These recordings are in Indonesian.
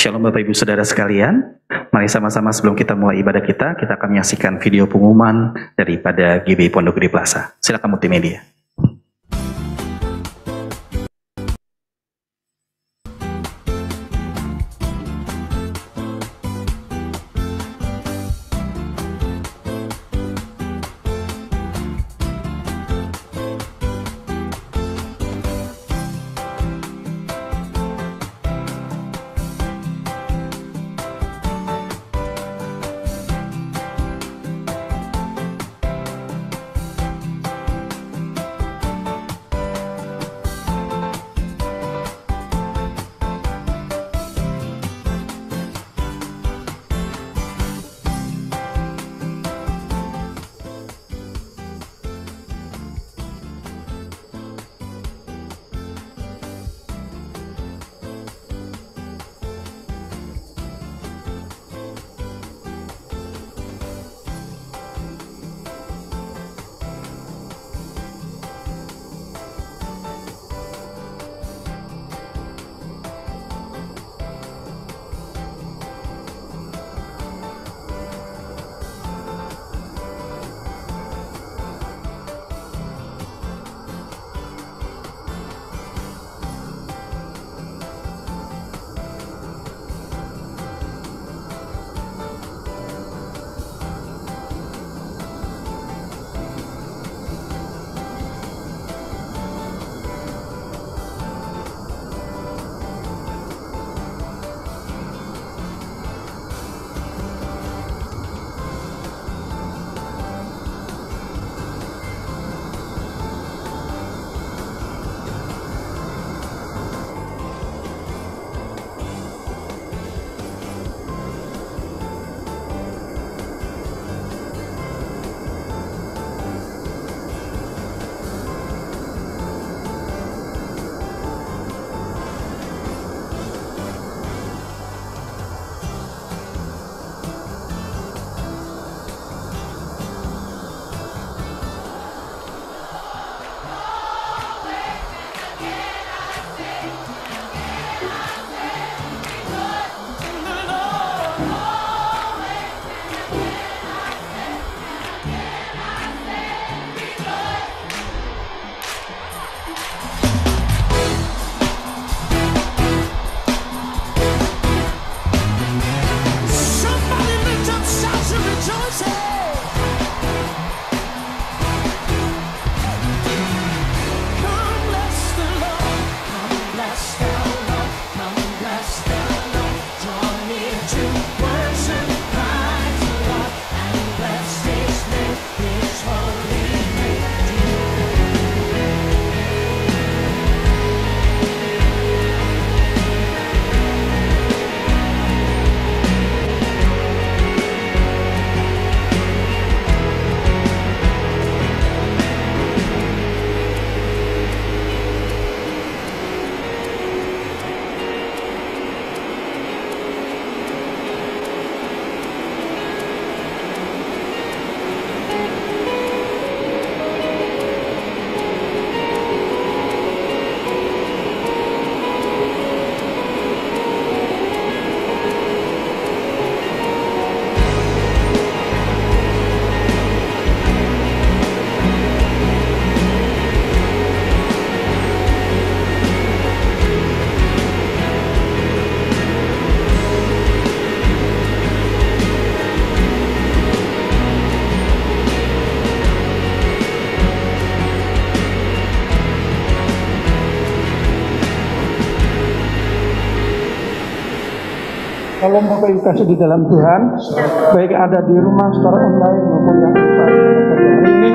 Shalom Bapak Ibu Saudara sekalian, mari sama-sama sebelum kita mulai ibadah kita akan menyaksikan video pengumuman daripada GBI Pondok Gede Plaza. Silakan multimedia. Shalom Bapak Ibu kasih di dalam Tuhan, baik ada di rumah secara online maupun yang hari ini.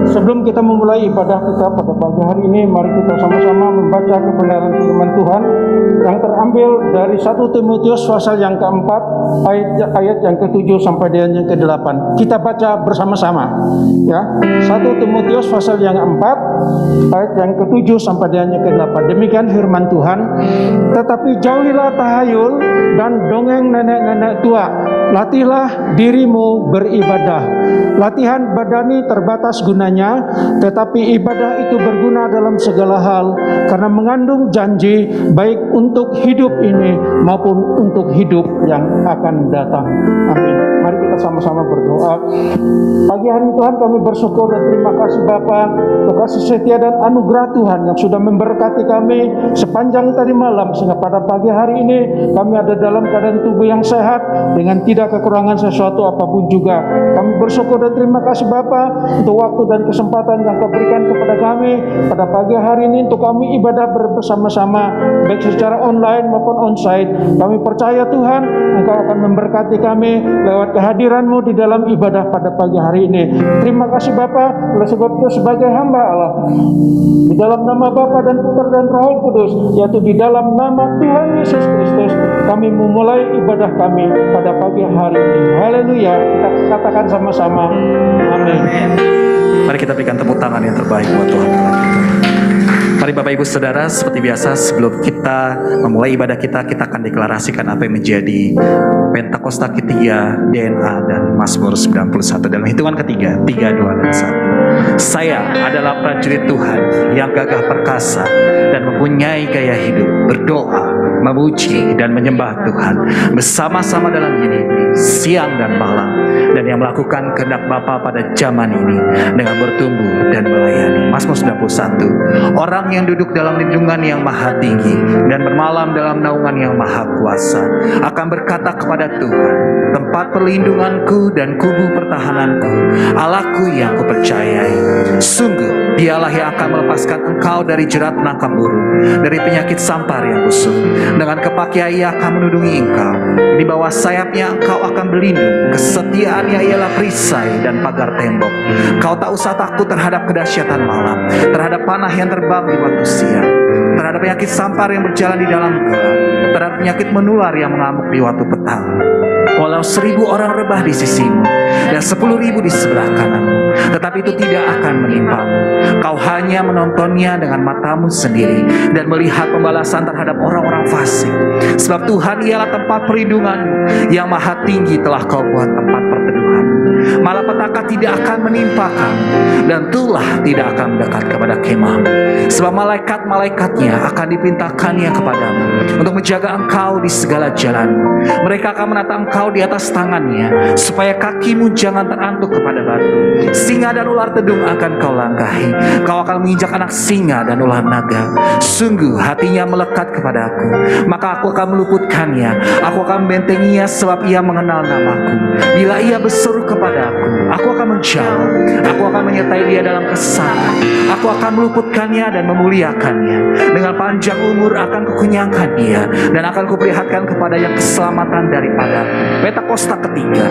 Sebelum kita memulai ibadah kita pada pagi hari ini, mari kita sama-sama membaca kebenaran firman Tuhan yang terambil dari 1 Timotius pasal yang keempat, ayat yang ke-7 sampai dengan yang ke-8. Kita baca bersama-sama, ya. 1 Timotius pasal yang keempat, ayat yang ke-7 sampai dengan yang ke-8. Demikian firman Tuhan. Tetapi jauhilah tahayul dan dongeng nenek-nenek tua. Latihlah dirimu beribadah. Latihan badani terbaik terbatas gunanya, tetapi ibadah itu berguna dalam segala hal karena mengandung janji baik untuk hidup ini maupun untuk hidup yang akan datang. Amin. Mari kita sama-sama berdoa. Pagi hari Tuhan kami bersyukur dan terima kasih Bapa untuk kasih setia dan anugerah Tuhan yang sudah memberkati kami sepanjang tadi malam, sehingga pada pagi hari ini kami ada dalam keadaan tubuh yang sehat dengan tidak kekurangan sesuatu apapun juga. Kami bersyukur dan terima kasih Bapa untuk waktu dan kesempatan yang Kau berikan kepada kami pada pagi hari ini untuk kami ibadah bersama-sama baik secara online maupun onsite. Kami percaya Tuhan Engkau akan memberkati kami lewat kehadiran-Mu di dalam ibadah pada pagi hari ini. Terima kasih Bapa, oleh sebab itu sebagai hamba Allah di dalam nama Bapa dan Putra dan Roh Kudus, yaitu di dalam nama Tuhan Yesus Kristus, kami memulai ibadah kami pada pagi hari ini. Haleluya. Kita katakan sama-sama amin. Mari kita berikan tepuk tangan yang terbaik buat Tuhan. Mari Bapak Ibu Saudara, seperti biasa sebelum kita memulai ibadah kita akan deklarasikan apa yang menjadi Pentakosta ketiga, DNA dan Mazmur 91 dalam hitungan ketiga, 3, 2, dan 1. Saya adalah prajurit Tuhan yang gagah perkasa dan mempunyai gaya hidup berdoa, memuji dan menyembah Tuhan bersama-sama dalam hidup siang dan malam, dan yang melakukan kehendak Bapa pada zaman ini dengan bertumbuh dan melayani. Mazmur 91. Orang yang duduk dalam lindungan yang maha tinggi dan bermalam dalam naungan yang maha kuasa akan berkata kepada Tuhan, tempat perlindunganku dan kubu pertahananku, Allahku yang kupercayai. Sungguh Dialah yang akan melepaskan engkau dari jerat menangkap burung, dari penyakit sampar yang busuk. Dengan kepakaian Ia akan menudungi engkau, di bawah sayapnya engkau akan berlindung. Kesetiaannya ialah perisai dan pagar tembok. Kau tak usah takut terhadap kedahsyatan malam, terhadap panah yang terbang di waktu siang, terhadap penyakit sampar yang berjalan di dalam gelap, terhadap penyakit menular yang mengamuk di waktu petang. Walau 1000 orang rebah di sisimu dan 10.000 di sebelah kananmu, tetapi itu tidak akan menimpamu. Kau hanya menontonnya dengan matamu sendiri dan melihat pembalasan terhadap orang-orang fasik. Sebab Tuhan ialah tempat perlindunganmu, yang maha tinggi telah kau buat tempat perteduhan. Malapetaka tidak akan menimpa kamu, dan tulah tidak akan mendekat kepada kemahmu. Sebab malaikat-malaikatnya akan dipintakannya kepadamu untuk menjaga engkau di segala jalanmu. Mereka akan menata engkau di atas tangannya, supaya kakimu jangan terantuk kepada batu. Singa dan ular tedung akan kau langkahi. Kau akan menginjak anak singa dan ular naga. Sungguh hatinya melekat kepadaku, maka aku akan meluputkannya. Aku akan membentenginya, sebab ia mengenal namaku. Bila ia berseru kepadaku, aku akan menjawab. Aku akan menyertai dia dalam kesabaran. Aku akan meluputkannya dan memuliakannya. Dengan panjang umur akan kukenyangkan dia, dan akan kuperlihatkan kepadanya keselamatan daripadaku. Pentakosta ketiga.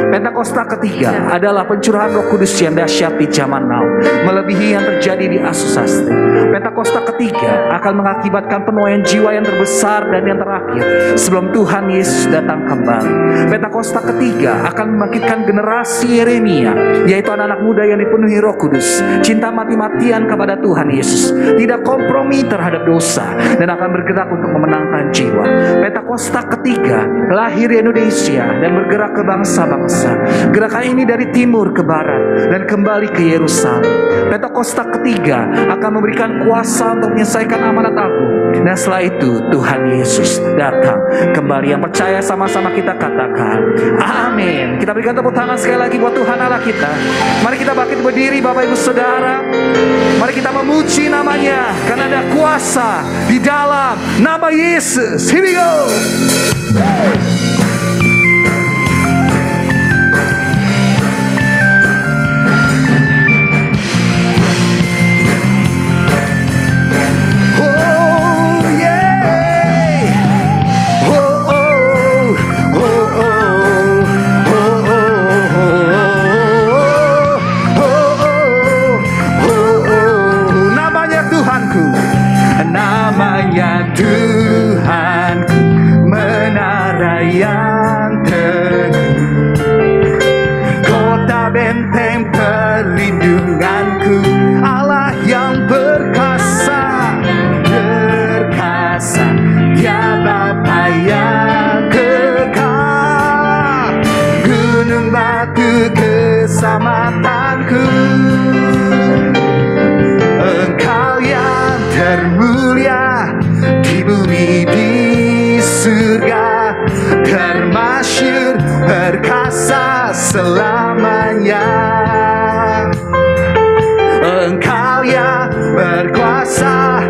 Pentakosta ketiga adalah pencurahan Roh Kudus yang dahsyat di zaman now, melebihi yang terjadi di Asusasti. Pentakosta ketiga akan mengakibatkan penuaian jiwa yang terbesar dan yang terakhir sebelum Tuhan Yesus datang kembali. Pentakosta ketiga akan membangkitkan generasi Yeremia, yaitu anak-anak muda yang dipenuhi Roh Kudus, cinta mati-matian kepada Tuhan Yesus, tidak kompromi terhadap dosa, dan akan bergerak untuk memenangkan jiwa. Pentakosta ketiga lahir di Indonesia dan bergerak ke bangsa-bangsa. Gerakan ini dari timur ke barat dan kembali ke Yerusalem. Pentakosta ketiga akan memberikan kuasa untuk menyelesaikan amanat agung, dan setelah itu Tuhan Yesus datang kembali. Yang percaya sama-sama kita katakan amin. Kita berikan tepuk tangan sekali lagi buat Tuhan Allah kita. Mari kita bangkit berdiri Bapak Ibu Saudara. Mari kita memuji namanya, karena ada kuasa di dalam nama Yesus. Here we go. Tuhanku, menara yang teguh, kota benteng perlindunganku, Allah yang perkasa, Dia Bapa yang kekal, gunung batu keselamatanku. surga, termasyur perkasa selamanya. Engkau yang berkuasa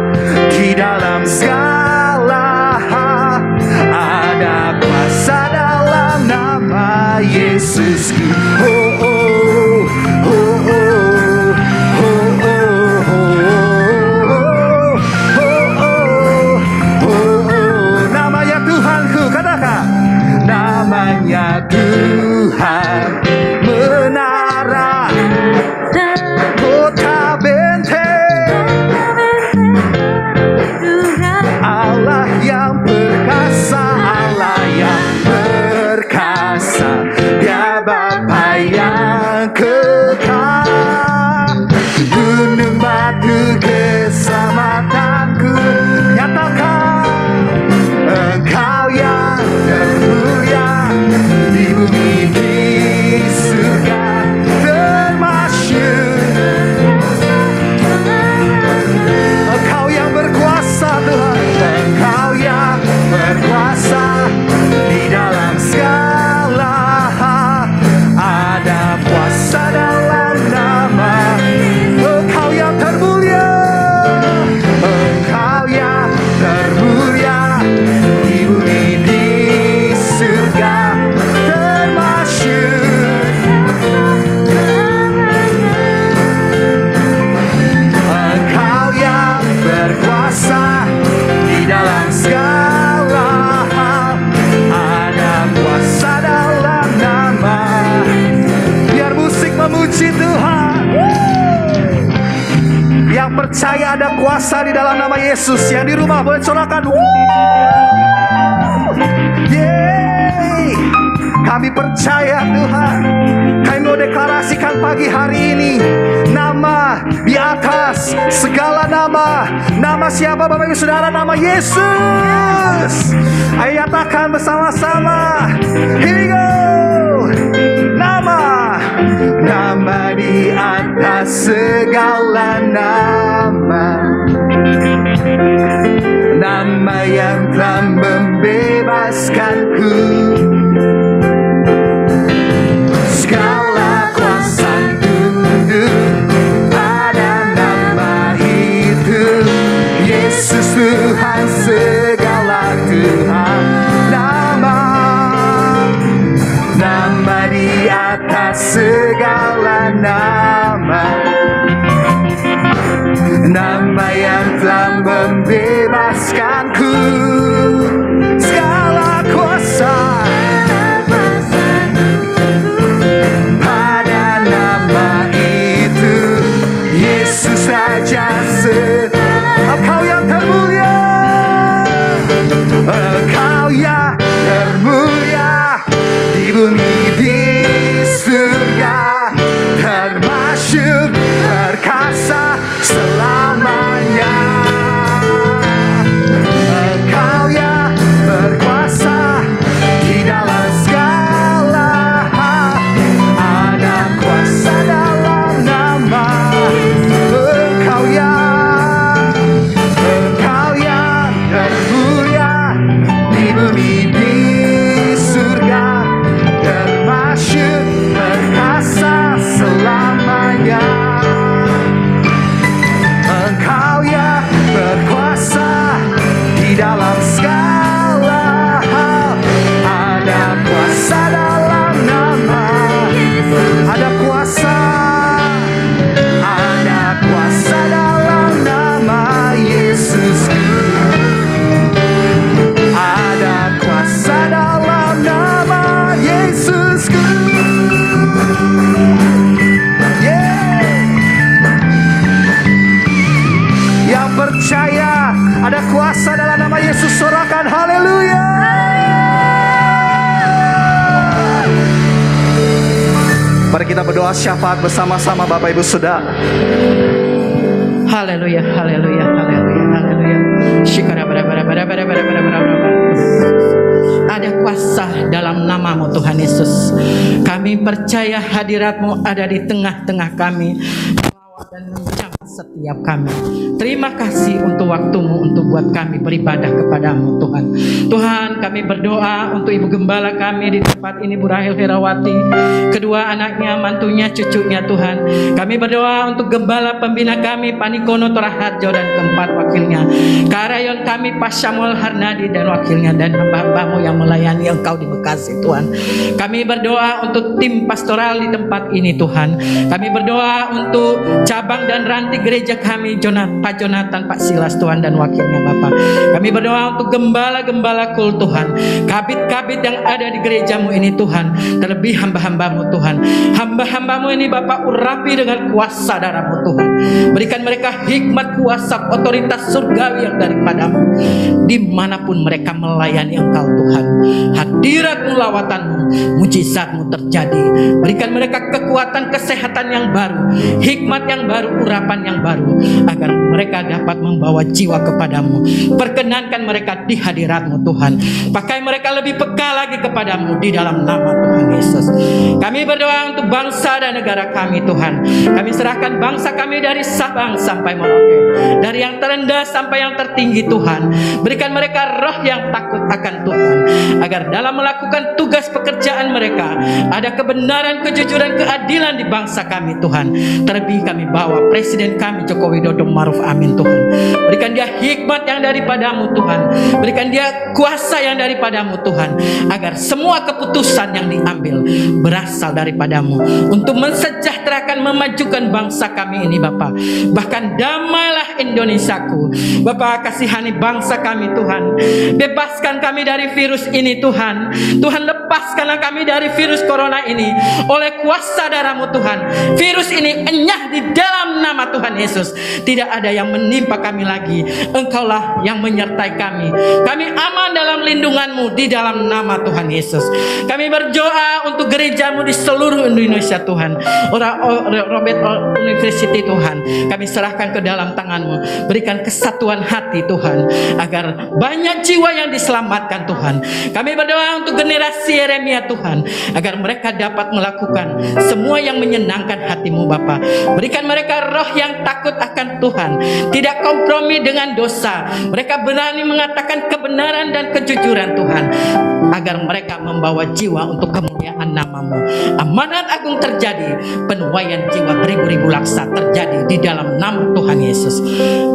di dalam segala hal, ada kuasa dalam nama Yesus. Oh, oh, oh, oh, oh, oh, oh, oh. Namanya Tuhanku, katakan namanya Tuhan menara kota benteng, Allah yang perkasa, Allah yang perkasa, Dia Bapa yang kekal. Gunung batu keselamatanku, nyatakan Engkau yang termulia di bumi di surga, termasyur. Engkau yang berkuasa Tuhan, Engkau yang berkuasa di dalam segala hal, ada kuasa dalam nama. Engkau yang termulia, Engkau yang termulia di bumi di surga, termasyur. Engkau yang berkuasa di dalam segala hal, ada kuasa dalam nama. Biar musik memuji Tuhan. Yang percaya ada kuasa di dalam nama Yesus, yang di rumah boleh sorakan. Yeay. Kami percaya Tuhan. Kami mau deklarasikan pagi hari ini, nama di atas segala nama. Nama siapa Bapak Ibu Saudara? Nama Yesus. Ayo nyatakan bersama-sama. Here we go. Nama di atas segala nama, nama yang telah membebaskanku. Segala kuasa tunduk pada nama itu, Yesus Tuhan segala Tuhan. Nama di atas segala nama, nama yang telah membebaskanku. Segala kuasa pada nama itu, Yesus Raja Engkau yang termulia, Engkau yang termulia di bumi di surga, termasyur perkasa selamanya. Engkau yang berkuasa di dalam segala hal, ada kuasa dalam nama. Engkau yang termulia di bumi di surga, termasyur perkasa selamanya. Engkau yang berkuasa di dalam segala hal, ada kuasa dalam nama. Ada kuasa dalam nama Yesus. Ada kuasa dalam nama Yesusku. Yang percaya ada kuasa dalam nama Yesus, sorakan haleluya. Mari kita berdoa syafaat bersama-sama Bapak Ibu Saudara. Haleluya, haleluya, haleluya, haleluya. Syukur ada kuasa dalam nama-Mu Tuhan Yesus. Kami percaya hadirat-Mu ada di tengah-tengah kami, melawat dan menjamah setiap kami. Terima kasih untuk waktumu untuk buat kami beribadah kepadamu Tuhan. Tuhan, kami berdoa untuk Ibu Gembala kami di tempat ini, Bu Rahel Herawati, kedua anaknya, mantunya, cucunya Tuhan. Kami berdoa untuk Gembala pembina kami Pak Nikono Toraharjo dan keempat wakilnya, Karayon kami Pak Samuel Harnadi dan wakilnya, dan hamba-hambamu yang melayani Engkau di Bekasi Tuhan. Kami berdoa untuk tim pastoral di tempat ini Tuhan. Kami berdoa untuk cabang dan ranti gereja kami, Pak Jonathan, Pak Silas Tuhan, dan wakilnya Bapak. Kami berdoa untuk gembala-gembala kul Tuhan, kabit-kabit yang ada di gerejamu ini Tuhan, terlebih hamba-hambamu Tuhan. Hamba-hambamu ini Bapak, urapi dengan kuasa darah-Mu Tuhan. Berikan mereka hikmat, kuasa, otoritas surgawi yang daripadamu, dimanapun mereka melayani Engkau Tuhan. Hadirat-Mu, lawatanmu, mujizat-Mu terjadi. Berikan mereka kekuatan, kesehatan yang baru, hikmat yang baru, urapan yang baru, agar mereka dapat membawa jiwa kepadamu. Perkenankan mereka di hadirat-Mu Tuhan. Pakai mereka lebih peka lagi kepadamu di dalam nama Tuhan Yesus. Kami berdoa untuk bangsa dan negara kami Tuhan. Kami serahkan bangsa kami dari Sabang sampai Merauke, dari yang terendah sampai yang tertinggi Tuhan. Berikan mereka roh yang takut akan Tuhan, agar dalam melakukan tugas pekerjaan mereka ada kebenaran, kejujuran, keadilan di bangsa kami Tuhan. Terlebih kami bawa Presiden kami Joko Widodo Maruf Amin Tuhan. Berikan dia hikmat yang daripadamu Tuhan. Berikan dia kuasa yang daripadamu Tuhan, agar semua keputusan yang diambil berasal daripadamu untuk mensejahterakan, memajukan bangsa kami ini Bapak. Bahkan damailah Indonesiaku Bapak, kasihani bangsa kami Tuhan. Bebaskan kami dari virus ini Tuhan. Tuhan, lepaskanlah kami dari virus corona ini oleh kuasa darah-Mu Tuhan. Virus ini enyah di dalam nama Tuhan Yesus. Tidak ada yang menimpa kami lagi. Engkaulah yang menyertai kami. Kami aman dalam lindungan-Mu di dalam nama Tuhan Yesus. Kami berdoa untuk gereja-Mu di seluruh Indonesia Tuhan. Robert University Tuhan, kami serahkan ke dalam tangan-Mu. Berikan kesatuan hati Tuhan, agar banyak jiwa yang diselamatkan Tuhan. Kami berdoa untuk generasi Yeremia Tuhan, agar mereka dapat melakukan semua yang menyenangkan hati-Mu Bapa. Berikan mereka roh yang takut akan Tuhan, tidak kompromi dengan dosa. Mereka berani mengatakan kebenaran dan kejujuran Tuhan, agar mereka membawa jiwa untuk kemuliaan nama-Mu. Amanat agung terjadi, penuaian jiwa beribu-ribu laksa terjadi di dalam nama Tuhan Yesus.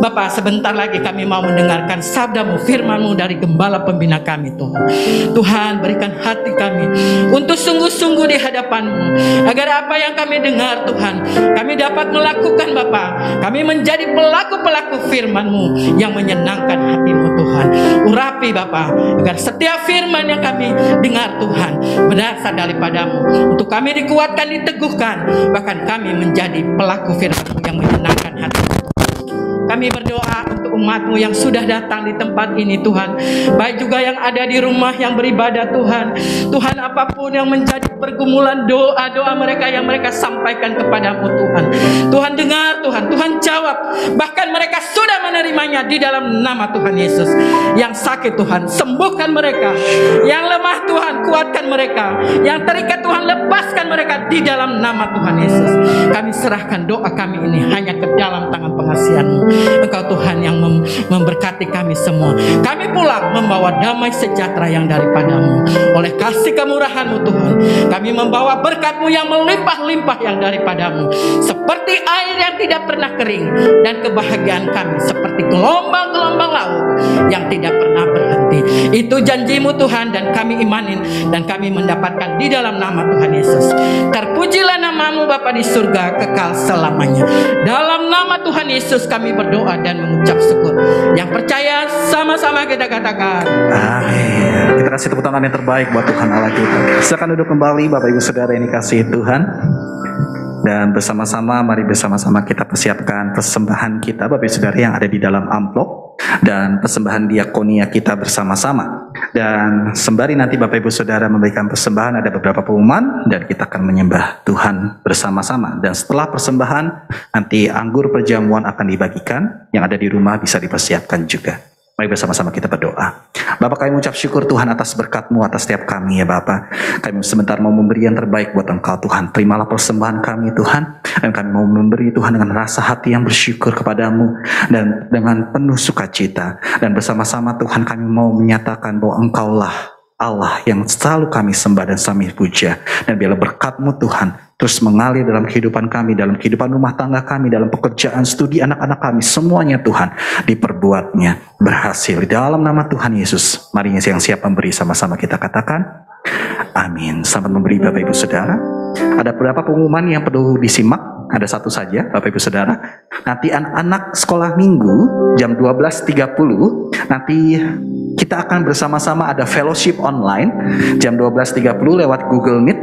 Bapak, sebentar lagi kami mau mendengarkan sabda-Mu, firman-Mu dari gembala pembina kami Tuhan. Tuhan, berikan hati kami untuk sungguh-sungguh di hadapan-Mu, agar apa yang kami dengar Tuhan, kami dapat melakukan Bapak. Kami menjadi pelaku-pelaku firman-Mu yang menyenangkan hati-Mu Tuhan. Urapi Bapak, agar setiap firman yang kami dengar Tuhan berasal daripadamu, untuk kami dikuatkan, diteguhkan, bahkan kami menjadi pelaku firman-Mu yang menyenangkan hati. Kami berdoa untuk umat-Mu yang sudah datang di tempat ini Tuhan, baik juga yang ada di rumah yang beribadah Tuhan. Tuhan, apapun yang menjadi pergumulan doa-doa mereka yang mereka sampaikan kepadamu Tuhan, Tuhan dengar Tuhan, Tuhan jawab. Bahkan mereka sudah menerimanya di dalam nama Tuhan Yesus. Yang sakit Tuhan, sembuhkan mereka. Yang lemah Tuhan, kuatkan mereka. Yang terikat Tuhan, lepaskan mereka di dalam nama Tuhan Yesus. Kami serahkan doa kami ini hanya ke dalam tangan pengasihan-Mu. Engkau Tuhan yang memberkati kami semua. Kami pulang membawa damai sejahtera yang daripadamu. Oleh kasih kemurahan-Mu Tuhan, kami membawa berkat-Mu yang melimpah-limpah yang daripadamu, seperti air yang tidak pernah kering. Dan kebahagiaan kami seperti gelombang-gelombang laut yang tidak pernah berhenti. Itu janji-Mu Tuhan, dan kami imanin, dan kami mendapatkan di dalam nama Tuhan Yesus. Terpujilah nama-Mu Bapa di surga kekal selamanya. Dalam nama Tuhan Yesus kami berdoa dan mengucap syukur. Yang percaya sama-sama kita katakan amin. Kita kasih tepuk tangan yang terbaik buat Tuhan Allah kita. Silakan duduk kembali Bapak Ibu Saudara yang dikasihi Tuhan. Dan bersama-sama, mari bersama-sama kita persiapkan persembahan kita Bapak Ibu Saudara yang ada di dalam amplop, dan persembahan diakonia kita bersama-sama. Dan sembari nanti Bapak Ibu Saudara memberikan persembahan, ada beberapa pengumuman dan kita akan menyembah Tuhan bersama-sama. Dan setelah persembahan, nanti anggur perjamuan akan dibagikan, yang ada di rumah bisa dipersiapkan juga. Mari bersama-sama kita berdoa. Bapak, kami mengucap syukur Tuhan atas berkat-Mu atas setiap kami ya Bapak. Kami sebentar mau memberi yang terbaik buat Engkau Tuhan. Terimalah persembahan kami Tuhan. Dan kami mau memberi Tuhan dengan rasa hati yang bersyukur kepadamu. Dan dengan penuh sukacita. Dan bersama-sama Tuhan kami mau menyatakan bahwa Engkaulah Allah yang selalu kami sembah dan kami puja. Dan biarlah berkat-Mu Tuhan terus mengalir dalam kehidupan kami, dalam kehidupan rumah tangga kami, dalam pekerjaan, studi anak-anak kami, semuanya Tuhan diperbuatnya berhasil. Di dalam nama Tuhan Yesus, mari yang siap memberi sama-sama kita katakan amin. Selamat memberi Bapak Ibu Saudara. Ada beberapa pengumuman yang perlu disimak. Ada satu saja Bapak Ibu Saudara. Nanti anak-anak sekolah minggu jam 12.30 nanti kita akan bersama-sama ada fellowship online jam 12.30 lewat Google Meet.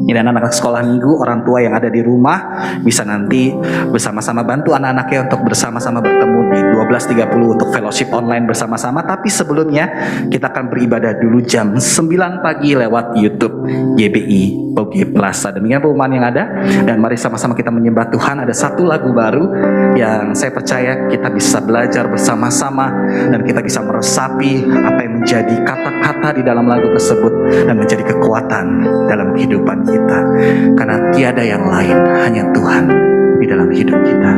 Ini anak-anak sekolah minggu, orang tua yang ada di rumah bisa nanti bersama-sama bantu anak-anaknya untuk bersama-sama bertemu di 12.30 untuk fellowship online bersama-sama. Tapi sebelumnya kita akan beribadah dulu jam 9 pagi lewat YouTube GBI Bogi Plaza. Demikian pengumuman yang ada, dan mari sama-sama kita menyembah Tuhan. Ada satu lagu baru yang saya percaya kita bisa belajar bersama-sama dan kita bisa meresapi apa yang menjadi kata-kata di dalam lagu tersebut dan menjadi kekuatan dalam kehidupan kita. Karena tiada yang lain, hanya Tuhan di dalam hidup kita.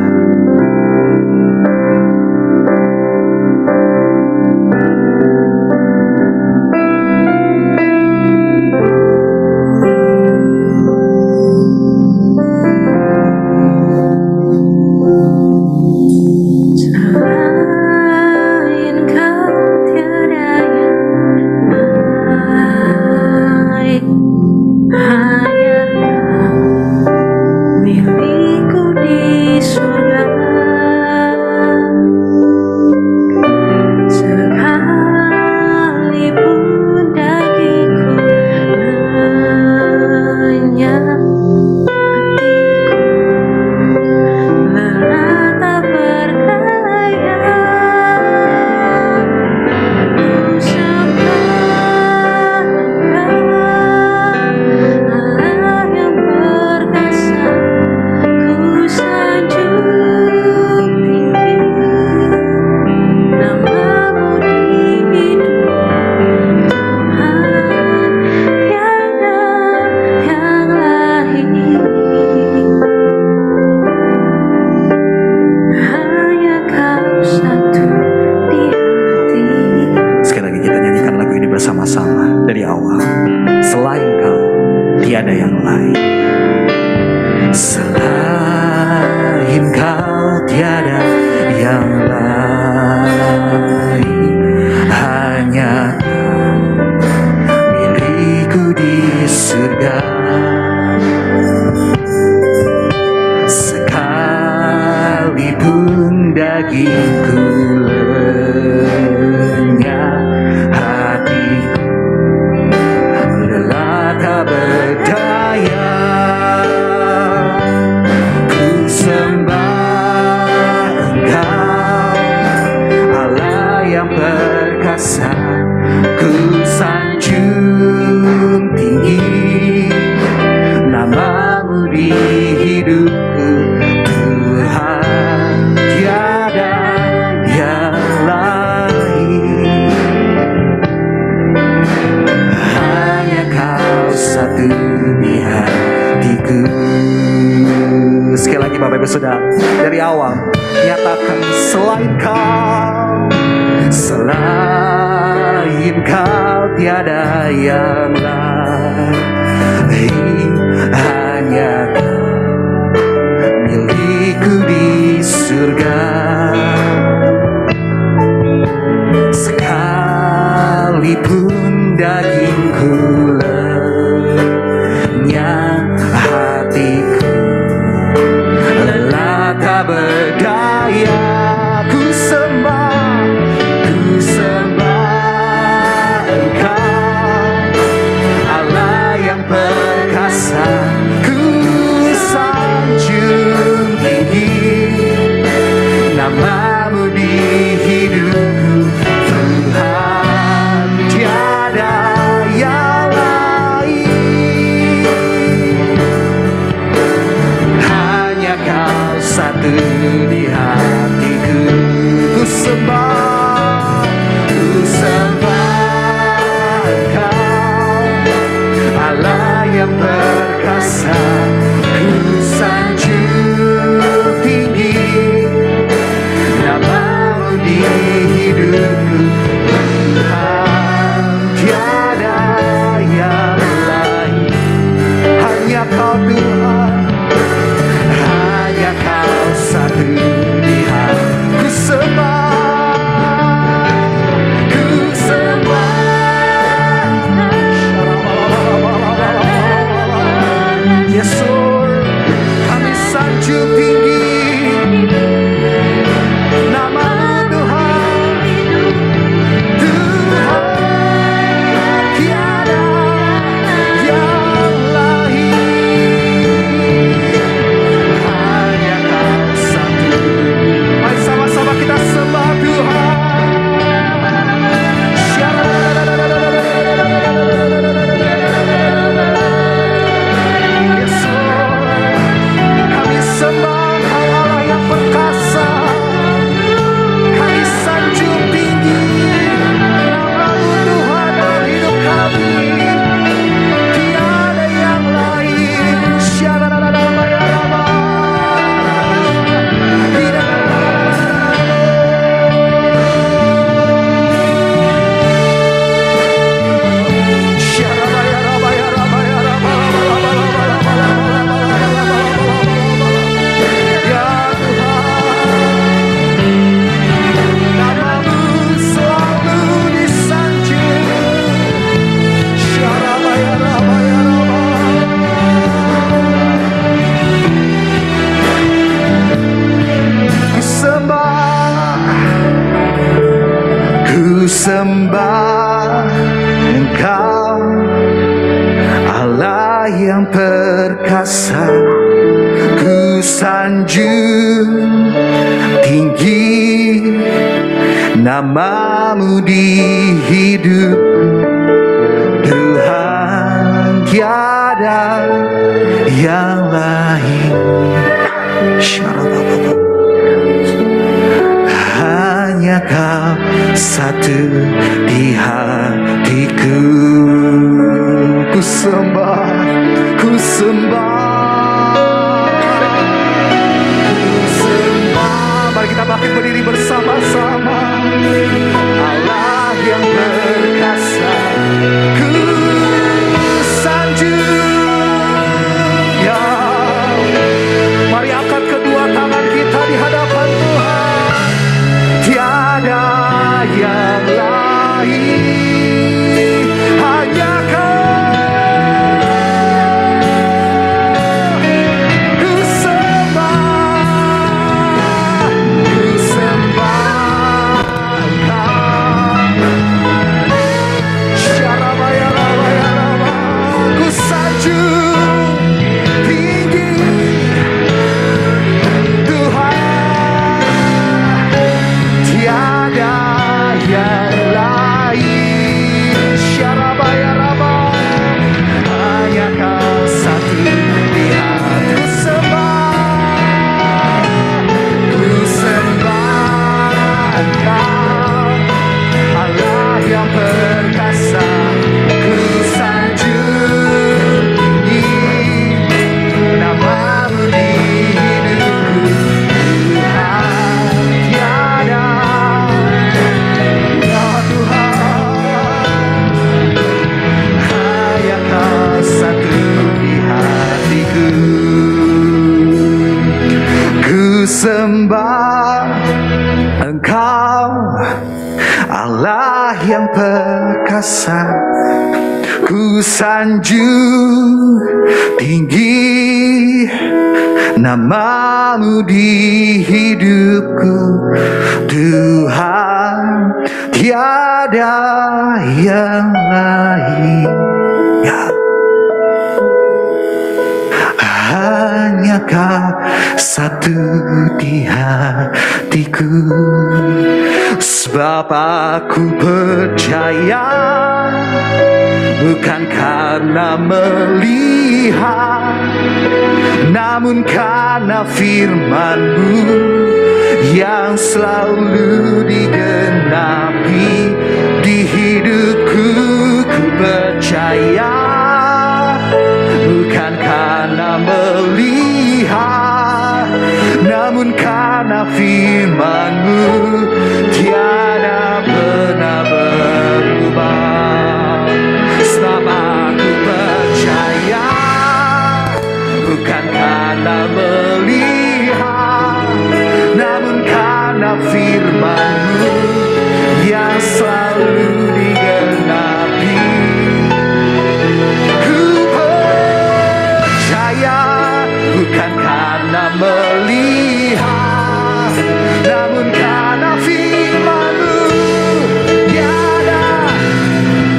Tuhan, tiada yang lain. yang perkasa, ku sanjung tinggi namamu di hidupku. Tuhan, tiada yang lain, hanya kau Tuhan, hanya kau satu di hati. Ku sembah, ku sembah. Yes Lord, kami sanjung tinggi namamu Tuhan. Tuhan, tiada yang lain, hanya kau satu. Mari sama-sama kita sembah Tuhan. Yes Lord, kami sembah Kau Allah yang perkasa, kami sanjung tinggi namamu Tuhan dalam hidup kami, tiada yang lain. Ya Tuhan, namamu selalu disanjung. Ku sembah, ku sembah Engkau, Allah yang perkasa. Ku sanjung tinggi namamu di hidupku. Tuhan, tiada yang lain, hanya Kau satu di hatiku. Ku sembah, ku sembah, ku sembah. Mari kita bangkit berdiri bersama-sama. Allah yang perkasa, ku sanjung. Ya, mari angkat kedua tangan kita di hadapan Tuhan. Tiada yang lain, hanya Kau. Ku sembah, ku sembah Engkau. Syarabayarabayaraba, ku sanjung tinggi Tuhan, tiada yang lain. Syarabayaraba, hanya Kau satu di hati. Ku sembah, ku sembah Engkau, Allah yang perkasa. Ku sanjung tinggi namamu di hidupku. Tuhan, tiada, ya Tuhan, hanya Kau satu di hatiku. Ku sembah Engkau, Allah yang perkasa. Ku sanjung tinggi namamu di hidupku. Tuhan, tiada yang lain, ya, hanya Kau satu di hatiku. Sebab aku percaya, bukan karena melihat, namun karena firman-Mu yang selalu digenapi di hidupku. Ku percaya bukan karena melihat, namun karena firman-Mu tiada pernah berubah. Sebab aku percaya, bukan karena melihat, namun karena firman-Mu yang selalu digenapi. Ku percaya, bukan karena melihat, namun karena firman-Mu tiada.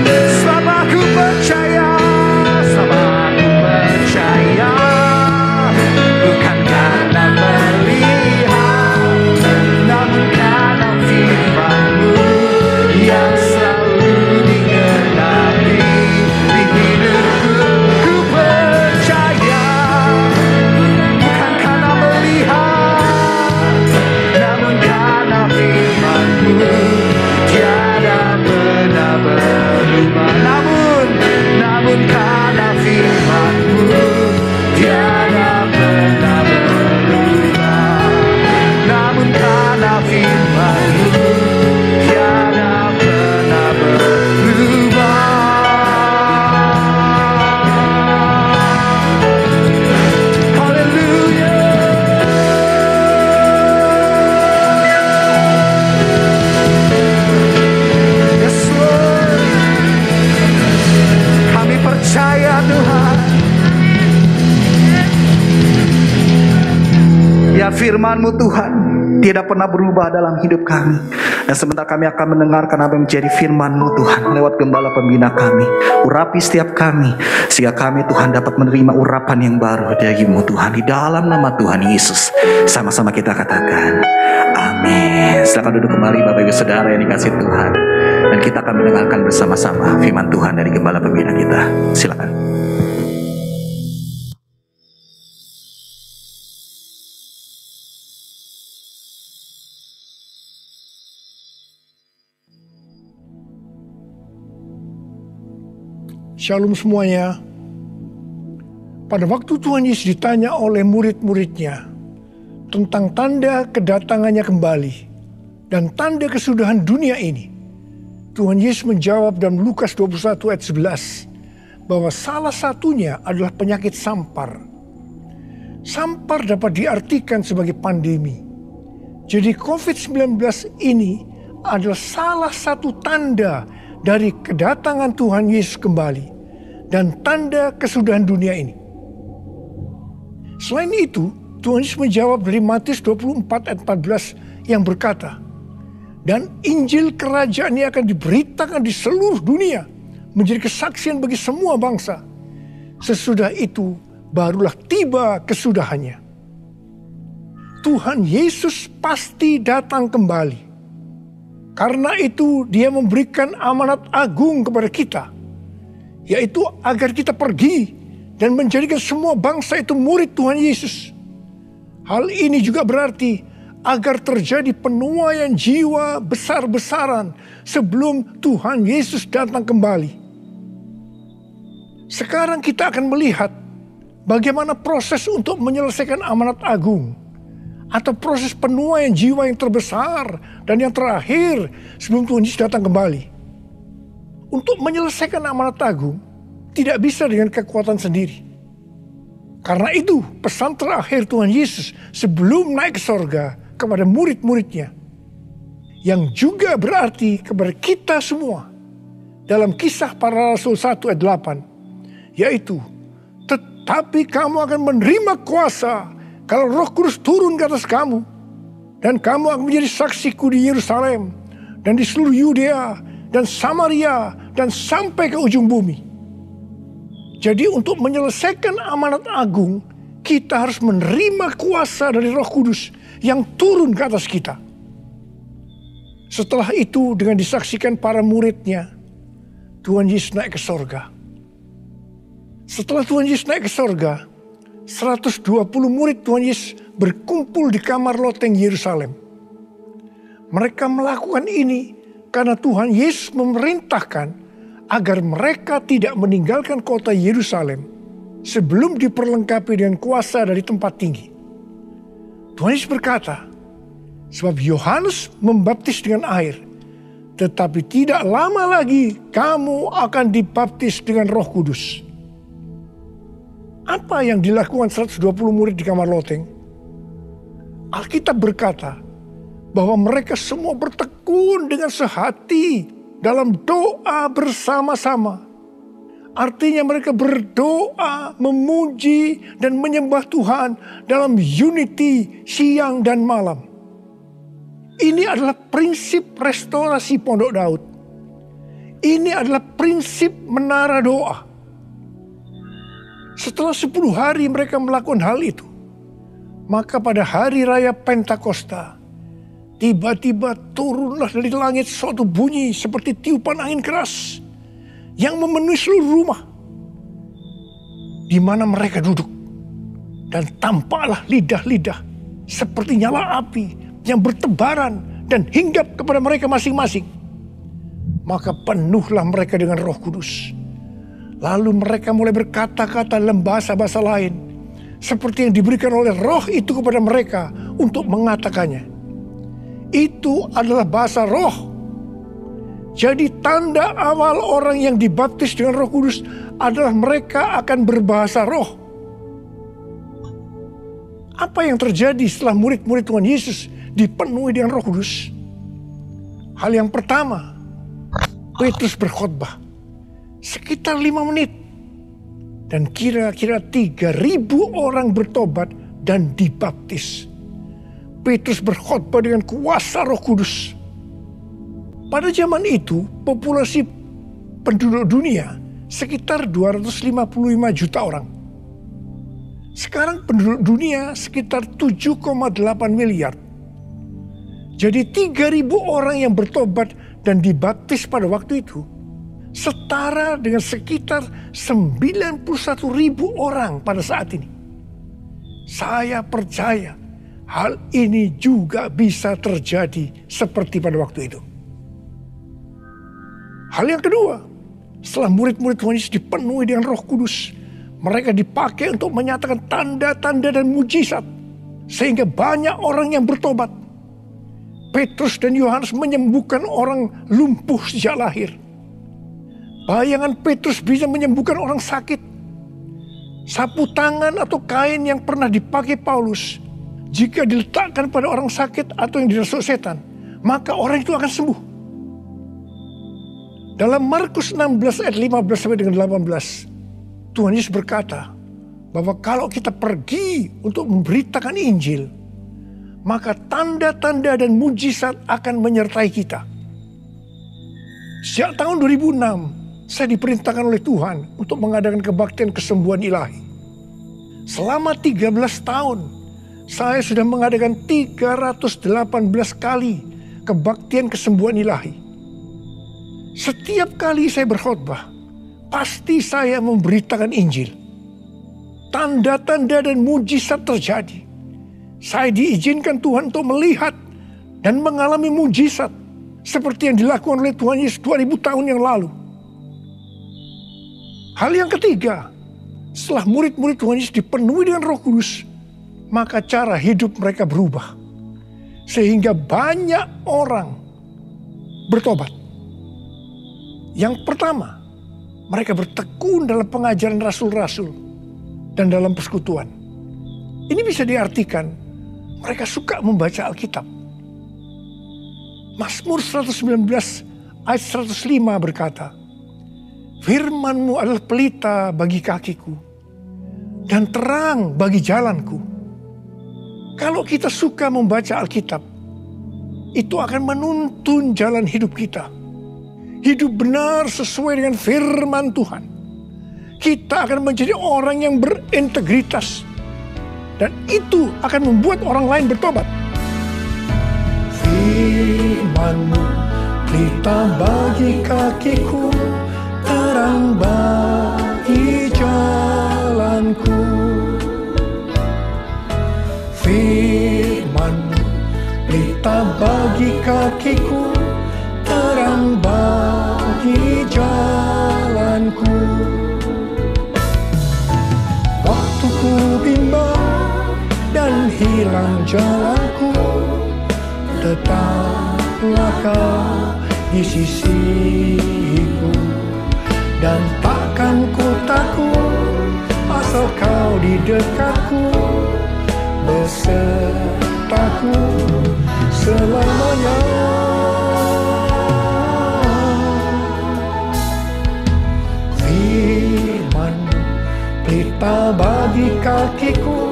Sebab aku percaya, bukan karena melihat, namun karena firman-Mu yang selalu digenapi di hidupku. Ku percaya, bukan karena melihat, namun karena firman-Mu tiada pernah berubah. Namun karena firman-Mu tiada pernah berubah. Namun karena firman-Mu tiada pernah berubah. Haleluya. Yes Lord, kami percaya Tuhan. Biar firman-Mu Tuhan tidak pernah berubah dalam hidup kami. Dan sebentar kami akan mendengarkan apa yang menjadi firman-Mu Tuhan lewat gembala pembina kami. Urapi setiap kami, sehingga kami Tuhan dapat menerima urapan yang baru dari-Mu Tuhan. Di dalam nama Tuhan Yesus, sama-sama kita katakan amin. Silakan duduk kembali Bapak Ibu Saudara yang dikasihi Tuhan. Dan kita akan mendengarkan bersama-sama firman Tuhan dari gembala pembina kita. Silakan. Shalom semuanya. Pada waktu Tuhan Yesus ditanya oleh murid-muridnya tentang tanda kedatangannya kembali dan tanda kesudahan dunia ini, Tuhan Yesus menjawab dalam Lukas 21 ayat 11 bahwa salah satunya adalah penyakit sampar. Sampar dapat diartikan sebagai pandemi. Jadi COVID-19 ini adalah salah satu tanda dari kedatangan Tuhan Yesus kembali dan tanda kesudahan dunia ini. Selain itu, Tuhan Yesus menjawab dari Matius 24 ayat 14 yang berkata, dan Injil kerajaan ini akan diberitakan di seluruh dunia menjadi kesaksian bagi semua bangsa. Sesudah itu barulah tiba kesudahannya. Tuhan Yesus pasti datang kembali. Karena itu dia memberikan amanat agung kepada kita, yaitu agar kita pergi dan menjadikan semua bangsa itu murid Tuhan Yesus. Hal ini juga berarti agar terjadi penuaian jiwa besar-besaran sebelum Tuhan Yesus datang kembali. Sekarang kita akan melihat bagaimana proses untuk menyelesaikan amanat agung atau proses penuaian jiwa yang terbesar dan yang terakhir sebelum Tuhan Yesus datang kembali. Untuk menyelesaikan amanat agung tidak bisa dengan kekuatan sendiri. Karena itu pesan terakhir Tuhan Yesus sebelum naik ke sorga kepada murid-muridnya, yang juga berarti kepada kita semua dalam Kisah Para Rasul 1 ayat 8, yaitu tetapi kamu akan menerima kuasa kalau Roh Kudus turun ke atas kamu, dan kamu akan menjadi saksiku di Yerusalem dan di seluruh Yudea dan Samaria dan sampai ke ujung bumi. Jadi untuk menyelesaikan amanat agung, kita harus menerima kuasa dari Roh Kudus yang turun ke atas kita. Setelah itu dengan disaksikan para muridnya, Tuhan Yesus naik ke sorga. Setelah Tuhan Yesus naik ke sorga, 120 murid Tuhan Yesus berkumpul di kamar loteng Yerusalem. Mereka melakukan ini karena Tuhan Yesus memerintahkan agar mereka tidak meninggalkan kota Yerusalem sebelum diperlengkapi dengan kuasa dari tempat tinggi. Tuhan Yesus berkata, sebab Yohanes membaptis dengan air, tetapi tidak lama lagi kamu akan dibaptis dengan Roh Kudus. Apa yang dilakukan 120 murid di kamar loteng? Alkitab berkata bahwa mereka semua bertekun dengan sehati dalam doa bersama-sama. Artinya mereka berdoa, memuji dan menyembah Tuhan dalam unity siang dan malam. Ini adalah prinsip restorasi Pondok Daud. Ini adalah prinsip menara doa. Setelah 10 hari mereka melakukan hal itu, maka pada hari raya Pentakosta, tiba-tiba turunlah dari langit suatu bunyi seperti tiupan angin keras yang memenuhi seluruh rumah di mana mereka duduk. Dan tampaklah lidah-lidah seperti nyala api yang bertebaran dan hinggap kepada mereka masing-masing. Maka penuhlah mereka dengan Roh Kudus. Lalu mereka mulai berkata-kata dalam bahasa-bahasa lain, seperti yang diberikan oleh Roh itu kepada mereka untuk mengatakannya. Itu adalah bahasa Roh. Jadi tanda awal orang yang dibaptis dengan Roh Kudus adalah mereka akan berbahasa Roh. Apa yang terjadi setelah murid-murid Tuhan Yesus dipenuhi dengan Roh Kudus? Hal yang pertama, Petrus berkhotbah sekitar 5 menit. Dan kira-kira 3.000 orang bertobat dan dibaptis. Petrus berkhotbah dengan kuasa Roh Kudus. Pada zaman itu, populasi penduduk dunia sekitar 255 juta orang. Sekarang penduduk dunia sekitar 7,8 miliar. Jadi 3.000 orang yang bertobat dan dibaptis pada waktu itu setara dengan sekitar 91.000 orang pada saat ini. Saya percaya hal ini juga bisa terjadi seperti pada waktu itu. Hal yang kedua, setelah murid-murid Tuhan Yesus dipenuhi dengan Roh Kudus, mereka dipakai untuk menyatakan tanda-tanda dan mujizat, sehingga banyak orang yang bertobat. Petrus dan Yohanes menyembuhkan orang lumpuh sejak lahir. Bayangan Petrus bisa menyembuhkan orang sakit. Sapu tangan atau kain yang pernah dipakai Paulus, jika diletakkan pada orang sakit atau yang dirasuk setan, maka orang itu akan sembuh. Dalam Markus 16 ayat 15 sampai dengan 18, Tuhan Yesus berkata bahwa kalau kita pergi untuk memberitakan Injil, maka tanda-tanda dan mujizat akan menyertai kita. Sejak tahun 2006, saya diperintahkan oleh Tuhan untuk mengadakan kebaktian kesembuhan ilahi. Selama 13 tahun, saya sudah mengadakan 318 kali kebaktian kesembuhan ilahi. Setiap kali saya berkhotbah, pasti saya memberitakan Injil. Tanda-tanda dan mujizat terjadi. Saya diizinkan Tuhan untuk melihat dan mengalami mujizat seperti yang dilakukan oleh Tuhan Yesus 2000 tahun yang lalu. Hal yang ketiga, setelah murid-murid Tuhan Yesus dipenuhi dengan Roh Kudus, maka cara hidup mereka berubah. Sehingga banyak orang bertobat. Yang pertama, mereka bertekun dalam pengajaran rasul-rasul dan dalam persekutuan. Ini bisa diartikan mereka suka membaca Alkitab. Mazmur 119 ayat 105 berkata, "Firman-Mu adalah pelita bagi kakiku dan terang bagi jalanku." Kalau kita suka membaca Alkitab, itu akan menuntun jalan hidup kita. Hidup benar sesuai dengan firman Tuhan. Kita akan menjadi orang yang berintegritas. Dan itu akan membuat orang lain bertobat. Firman-Mu pelita bagi kakiku, terang bagi jalanku. Firman-Mu pelita bagi kakiku, terang bagi jalanku. hilang jalanku, tetaplah kau di sisiku. Dan takkan ku takut asal kau di dekatku, besertaku selamanya. Firman pelita bagi kakiku,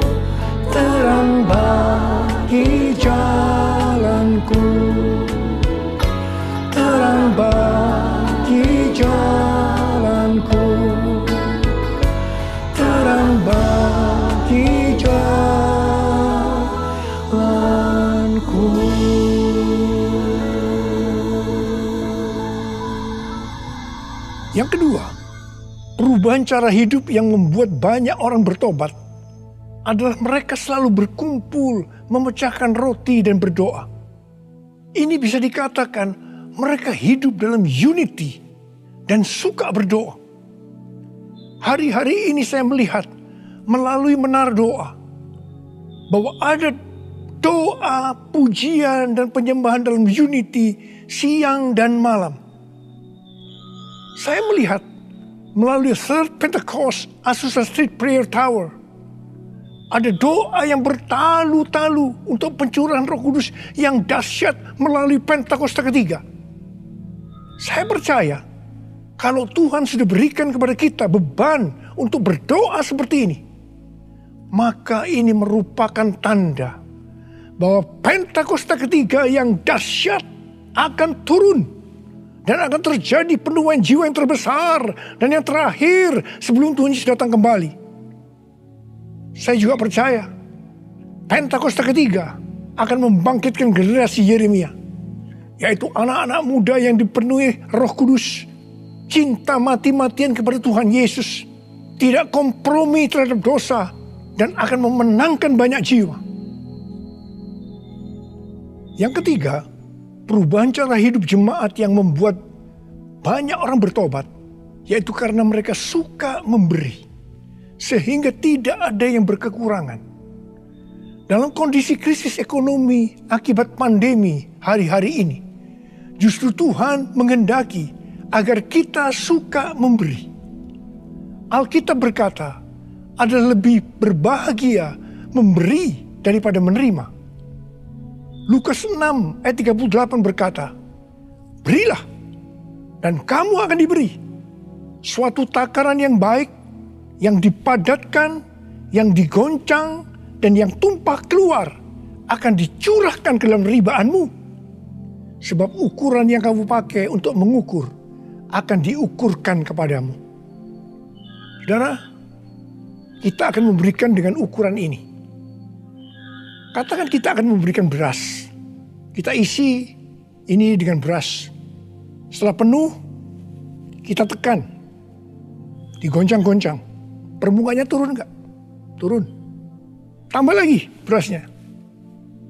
terang bagi jalanku, terang bagi jalanku, terang bagi jalanku. Yang kedua, perubahan cara hidup yang membuat banyak orang bertobat adalah mereka selalu berkumpul, memecahkan roti dan berdoa. Ini bisa dikatakan mereka hidup dalam unity dan suka berdoa. Hari-hari ini saya melihat melalui menara doa bahwa ada doa, pujian, dan penyembahan dalam unity siang dan malam. Saya melihat melalui Third Pentecost Azusa Street Prayer Tower ada doa yang bertalu-talu untuk pencurahan Roh Kudus yang dahsyat melalui Pentakosta ketiga. Saya percaya kalau Tuhan sudah berikan kepada kita beban untuk berdoa seperti ini, maka ini merupakan tanda bahwa Pentakosta ketiga yang dahsyat akan turun dan akan terjadi penuaian jiwa yang terbesar dan yang terakhir sebelum Tuhan Yesus datang kembali. Saya juga percaya Pentakosta ketiga akan membangkitkan generasi Yeremia, yaitu anak-anak muda yang dipenuhi Roh Kudus, cinta mati-matian kepada Tuhan Yesus, tidak kompromi terhadap dosa, dan akan memenangkan banyak jiwa. Yang ketiga, perubahan cara hidup jemaat yang membuat banyak orang bertobat, yaitu karena mereka suka memberi, sehingga tidak ada yang berkekurangan. Dalam kondisi krisis ekonomi akibat pandemi hari-hari ini, justru Tuhan menghendaki agar kita suka memberi. Alkitab berkata, adalah lebih berbahagia memberi daripada menerima. Lukas 6 ayat 38 berkata, berilah dan kamu akan diberi. Suatu takaran yang baik, yang dipadatkan, yang digoncang, dan yang tumpah keluar akan dicurahkan ke dalam ribaanmu. Sebab ukuran yang kamu pakai untuk mengukur akan diukurkan kepadamu. Saudara, kita akan memberikan dengan ukuran ini. Katakan kita akan memberikan beras. Kita isi ini dengan beras. Setelah penuh, kita tekan. Digoncang-goncang. Permukaannya turun enggak? Turun. Tambah lagi berasnya.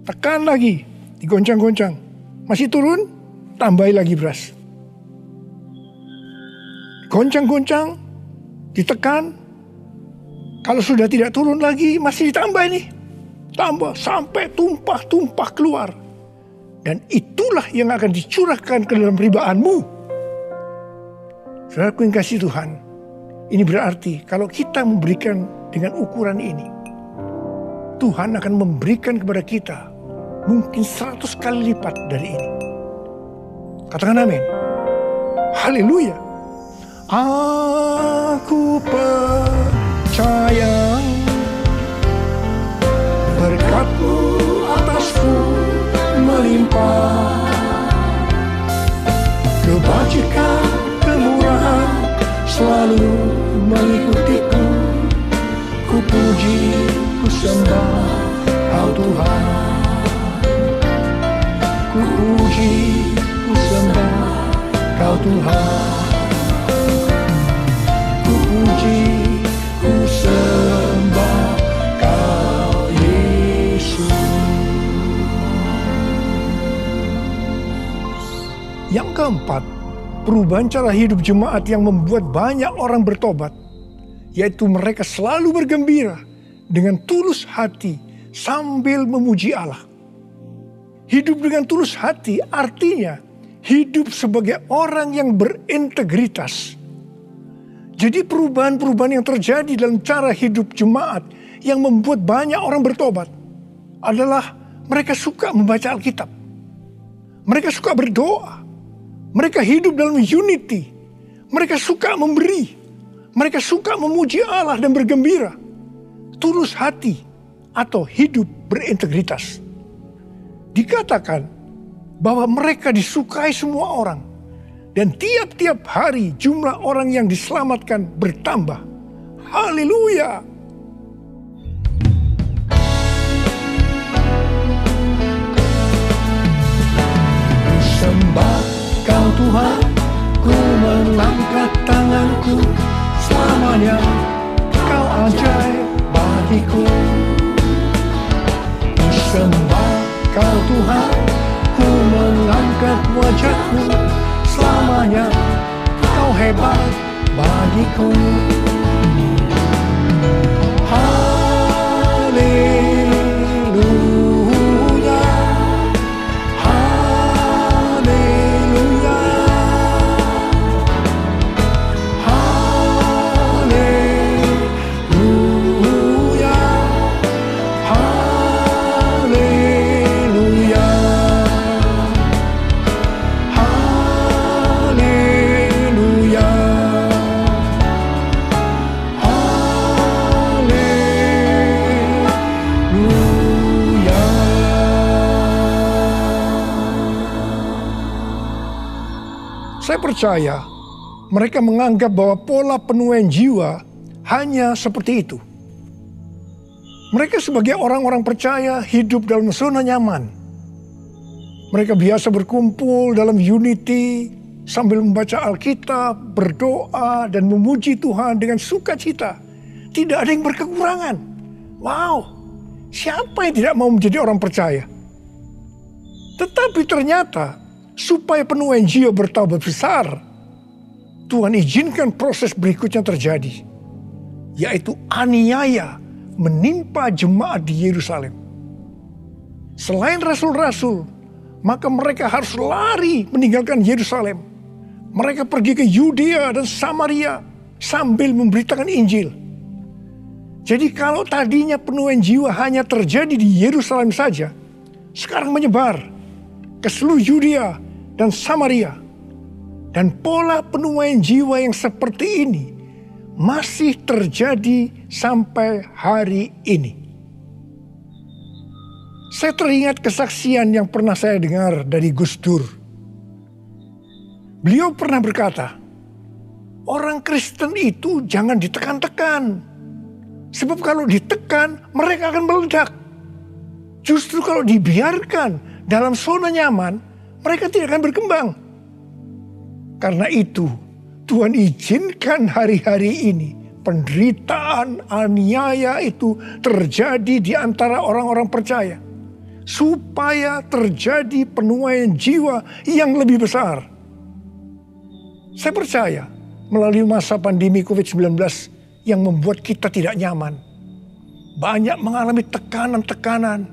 Tekan lagi. Digoncang-goncang. Masih turun, tambahi lagi beras. Goncang-goncang, ditekan. Kalau sudah tidak turun lagi, masih ditambah ini. Tambah sampai tumpah-tumpah keluar. Dan itulah yang akan dicurahkan ke dalam ribaanmu. Saudaraku yang kasih Tuhan, ini berarti kalau kita memberikan dengan ukuran ini, Tuhan akan memberikan kepada kita mungkin 100 kali lipat dari ini. Katakan amin. Haleluya. Aku percaya berkat-Mu atasku melimpah, kebajikan, kemurahan selalu mengikutiku. Ku puji, ku sembah Kau Tuhan. Ku puji, ku sembah Kau Tuhan. Ku puji, ku sembah Kau Yesus. Yang keempat, perubahan cara hidup jemaat yang membuat banyak orang bertobat, yaitu mereka selalu bergembira dengan tulus hati sambil memuji Allah. Hidup dengan tulus hati artinya hidup sebagai orang yang berintegritas. Jadi perubahan-perubahan yang terjadi dalam cara hidup jemaat yang membuat banyak orang bertobat adalah mereka suka membaca Alkitab. Mereka suka berdoa. Mereka hidup dalam unity. Mereka suka memberi. Mereka suka memuji Allah dan bergembira. Tulus hati atau hidup berintegritas. Dikatakan bahwa mereka disukai semua orang. Dan tiap-tiap hari jumlah orang yang diselamatkan bertambah. Haleluya! Sembah Kau Tuhan, ku mengangkat tanganku. Selamanya Kau ajaib bagiku. Ku sembah Kau Tuhan, ku mengangkat wajahku. Selamanya Kau hebat bagiku. Haleluya, haleluya, haleluya, haleluya. Saya percaya mereka menganggap bahwa pola penuaian jiwa hanya seperti itu. Mereka sebagai orang-orang percaya hidup dalam zona nyaman. Mereka biasa berkumpul dalam unity sambil membaca Alkitab, berdoa dan memuji Tuhan dengan sukacita. Tidak ada yang berkekurangan. Wow, siapa yang tidak mau menjadi orang percaya? Tetapi ternyata supaya penuaian jiwa bertambah besar, Tuhan izinkan proses berikutnya terjadi, yaitu aniaya menimpa jemaat di Yerusalem. Selain rasul-rasul, maka mereka harus lari meninggalkan Yerusalem. Mereka pergi ke Yudea dan Samaria sambil memberitakan Injil. Jadi kalau tadinya penuaian jiwa hanya terjadi di Yerusalem saja, sekarang menyebar ke seluruh Yudea dan Samaria. Dan pola penuaian jiwa yang seperti ini masih terjadi sampai hari ini. Saya teringat kesaksian yang pernah saya dengar dari Gus Dur. Beliau pernah berkata, orang Kristen itu jangan ditekan-tekan. Sebab kalau ditekan, mereka akan meledak. Justru kalau dibiarkan dalam zona nyaman, mereka tidak akan berkembang. Karena itu, Tuhan izinkan hari-hari ini penderitaan, aniaya itu terjadi di antara orang-orang percaya. Supaya terjadi penuaian jiwa yang lebih besar. Saya percaya melalui masa pandemi COVID-19 yang membuat kita tidak nyaman. Banyak mengalami tekanan-tekanan.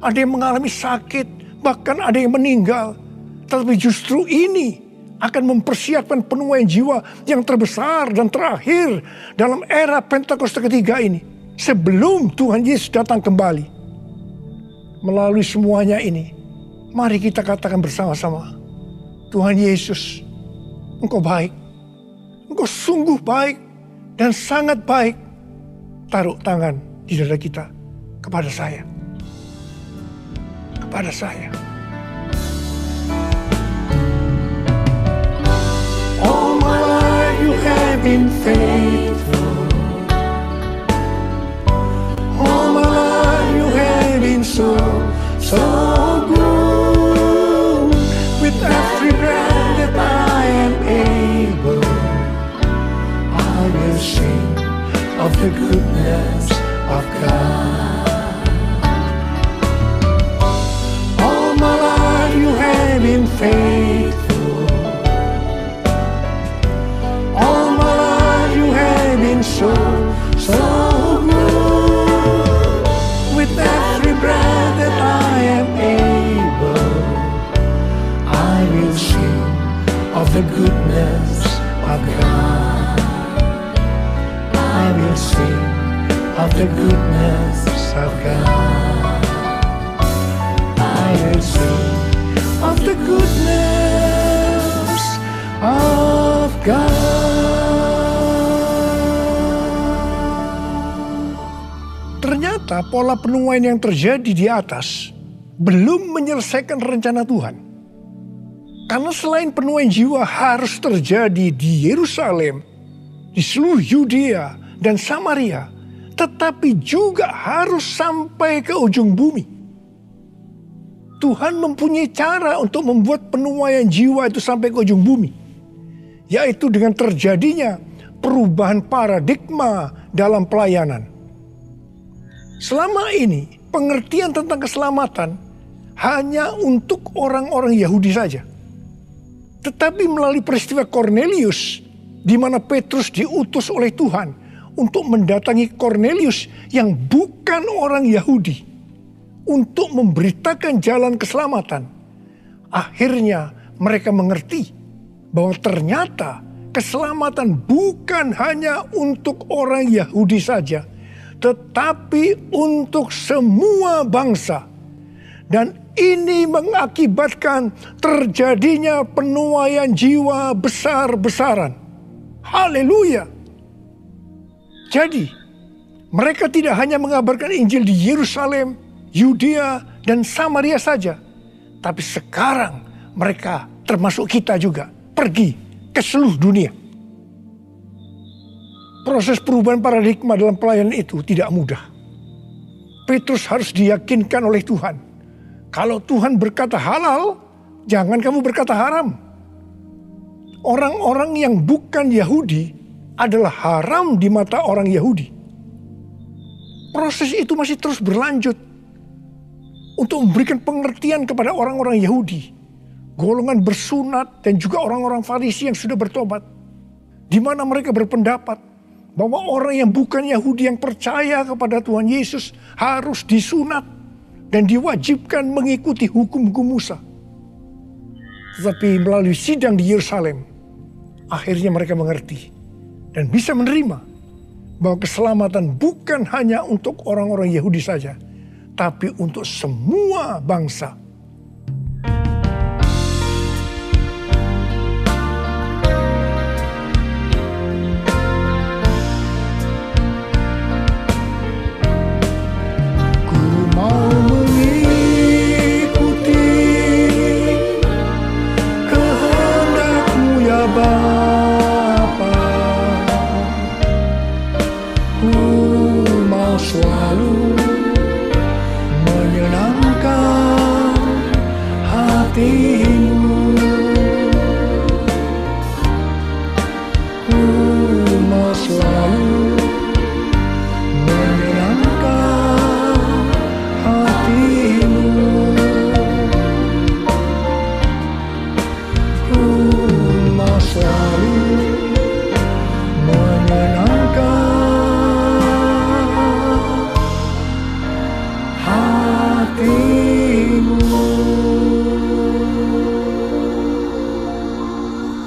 Ada yang mengalami sakit, bahkan ada yang meninggal. Tetapi justru ini akan mempersiapkan penuaian jiwa yang terbesar dan terakhir dalam era Pentakosta ketiga ini. Sebelum Tuhan Yesus datang kembali. Melalui semuanya ini, mari kita katakan bersama-sama, Tuhan Yesus, Engkau baik. Engkau sungguh baik dan sangat baik. Taruh tangan di dada kita kepada saya. Kepada saya. All my life you have been faithful. All my life you have been so good. With every breath that I am able, I will sing of the goodness of God. All my life you have been faithful. All my life you have been so good. With every the goodness of God. I will sing of the goodness of God. I will sing of the goodness of God. Ternyata pola penuaian yang terjadi di atas belum menyelesaikan rencana Tuhan. Karena selain penuaian jiwa harus terjadi di Yerusalem, di seluruh Yudea dan Samaria, tetapi juga harus sampai ke ujung bumi. Tuhan mempunyai cara untuk membuat penuaian jiwa itu sampai ke ujung bumi, yaitu dengan terjadinya perubahan paradigma dalam pelayanan. Selama ini pengertian tentang keselamatan hanya untuk orang-orang Yahudi saja. Tetapi melalui peristiwa Kornelius, di mana Petrus diutus oleh Tuhan untuk mendatangi Kornelius yang bukan orang Yahudi, untuk memberitakan jalan keselamatan, akhirnya mereka mengerti bahwa ternyata keselamatan bukan hanya untuk orang Yahudi saja, tetapi untuk semua bangsa. Dan ini mengakibatkan terjadinya penuaian jiwa besar-besaran. Haleluya. Jadi, mereka tidak hanya mengabarkan Injil di Yerusalem, Yudea, dan Samaria saja. Tapi sekarang mereka, termasuk kita juga, pergi ke seluruh dunia. Proses perubahan paradigma dalam pelayanan itu tidak mudah. Petrus harus diyakinkan oleh Tuhan. Kalau Tuhan berkata halal, jangan kamu berkata haram. Orang-orang yang bukan Yahudi adalah haram di mata orang Yahudi. Proses itu masih terus berlanjut untuk memberikan pengertian kepada orang-orang Yahudi, golongan bersunat dan juga orang-orang Farisi yang sudah bertobat, di mana mereka berpendapat bahwa orang yang bukan Yahudi yang percaya kepada Tuhan Yesus harus disunat dan diwajibkan mengikuti hukum-hukum Musa. Tetapi melalui sidang di Yerusalem, akhirnya mereka mengerti dan bisa menerima bahwa keselamatan bukan hanya untuk orang-orang Yahudi saja, tapi untuk semua bangsa.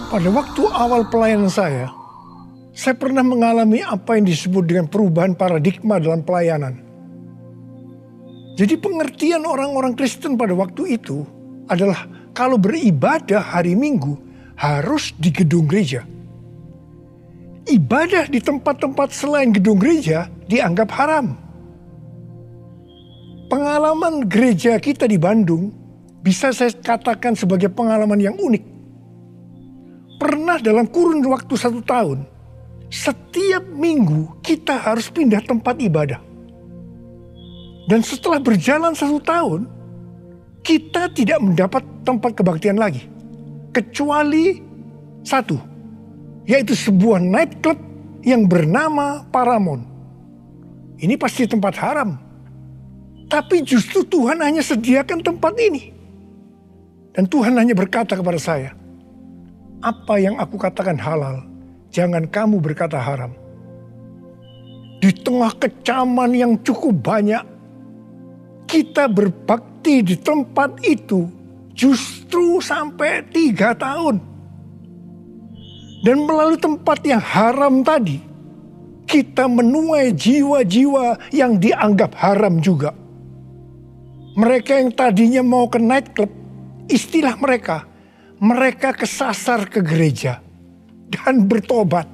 Pada waktu awal pelayanan saya pernah mengalami apa yang disebut dengan perubahan paradigma dalam pelayanan. Jadi pengertian orang-orang Kristen pada waktu itu adalah kalau beribadah hari Minggu harus di gedung gereja. Ibadah di tempat-tempat selain gedung gereja dianggap haram. Pengalaman gereja kita di Bandung bisa saya katakan sebagai pengalaman yang unik. Pernah dalam kurun waktu 1 tahun, setiap minggu kita harus pindah tempat ibadah. Dan setelah berjalan 1 tahun, kita tidak mendapat tempat kebaktian lagi. Kecuali satu, yaitu sebuah nightclub yang bernama Paramount. Ini pasti tempat haram. Tapi justru Tuhan hanya sediakan tempat ini. Dan Tuhan hanya berkata kepada saya, apa yang aku katakan halal, jangan kamu berkata haram. Di tengah kecaman yang cukup banyak, kita berbakti di tempat itu justru sampai 3 tahun. Dan melalui tempat yang haram tadi, kita menuai jiwa-jiwa yang dianggap haram juga. Mereka yang tadinya mau ke nightclub, istilah mereka kesasar ke gereja dan bertobat.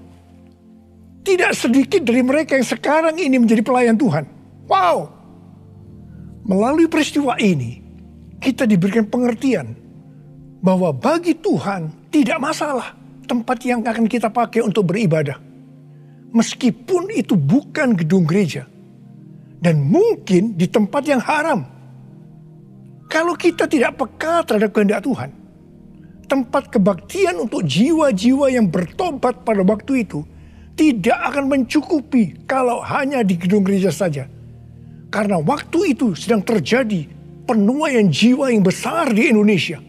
Tidak sedikit dari mereka yang sekarang ini menjadi pelayan Tuhan. Wow! Melalui peristiwa ini, kita diberikan pengertian bahwa bagi Tuhan tidak masalah tempat yang akan kita pakai untuk beribadah. Meskipun itu bukan gedung gereja. Dan mungkin di tempat yang haram. Kalau kita tidak peka terhadap kehendak Tuhan, tempat kebaktian untuk jiwa-jiwa yang bertobat pada waktu itu tidak akan mencukupi kalau hanya di gedung gereja saja. Karena waktu itu sedang terjadi penuaian jiwa yang besar di Indonesia.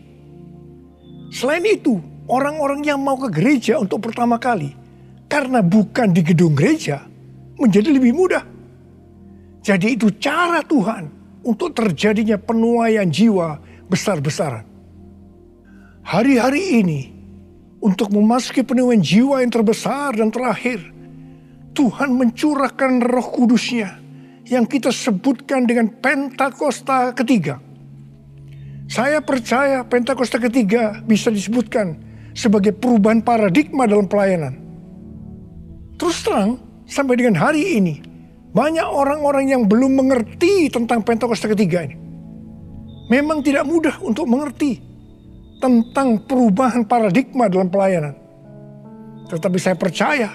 Selain itu, orang-orang yang mau ke gereja untuk pertama kali, karena bukan di gedung gereja, menjadi lebih mudah. Jadi itu cara Tuhan untuk terjadinya penuaian jiwa besar-besaran. Hari-hari ini, untuk memasuki penuaian jiwa yang terbesar dan terakhir, Tuhan mencurahkan Roh Kudus-Nya yang kita sebutkan dengan Pentakosta ketiga. Saya percaya Pentakosta ketiga bisa disebutkan sebagai perubahan paradigma dalam pelayanan. Terus terang, sampai dengan hari ini, banyak orang-orang yang belum mengerti tentang Pentakosta ketiga ini. Memang tidak mudah untuk mengerti tentang perubahan paradigma dalam pelayanan. Tetapi saya percaya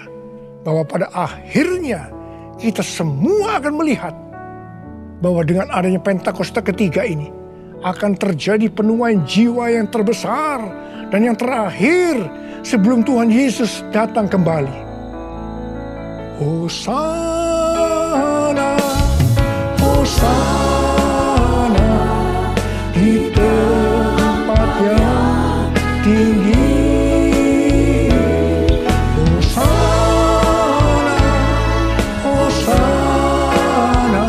bahwa pada akhirnya kita semua akan melihat bahwa dengan adanya Pentakosta ketiga ini akan terjadi penuaian jiwa yang terbesar dan yang terakhir sebelum Tuhan Yesus datang kembali. Hosana, Hosana di tempat yang tinggi. Hosana, Hosana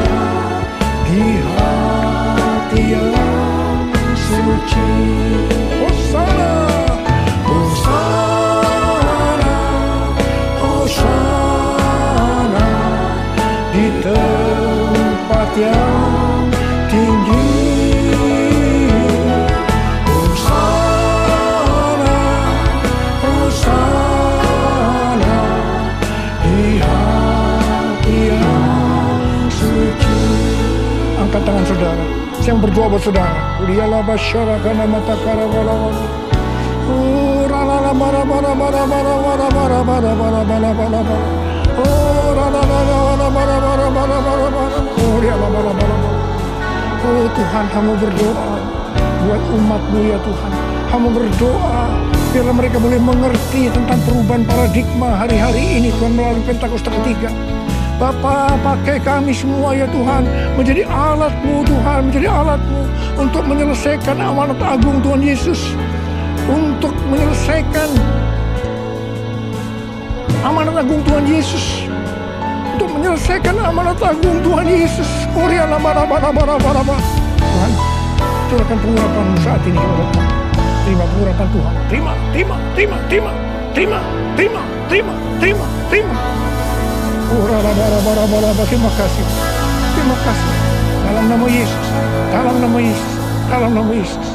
di hati yang suci. Hosana, Hosana, Hosana di tempat yang tinggi. Hosana, Hosana di hati yang suci. Angkat tangan saudara. Saya berdoa buat saudara. Lihatlah basyara kana mata kara wala wala. Rala bara bara bara bara bara bara bara bara bara bara bara. Oh rala rala bara bara bara bara bara bara. Oh lihatlah bara bara bara. Oh Tuhan, hamba berdoa buat umat-Mu ya Tuhan. Hamba berdoa biarlah mereka boleh mengerti tentang perubahan paradigma hari-hari ini Tuhan melalui Pentakosta ketiga. Bapa, pakai kami semua ya Tuhan, menjadi alat-Mu Tuhan, menjadi alat-Mu untuk menyelesaikan amanat agung Tuhan Yesus. Untuk menyelesaikan amanat agung Tuhan Yesus. Untuk menyelesaikan amanat agung Tuhan Yesus. Tuhan, curahkan pengurapan-Mu saat ini ya Allah. Terima pengurapan Tuhan. Terima. Terima kasih. Terima kasih. Dalam nama Yesus. Dalam nama Yesus. Dalam nama Yesus.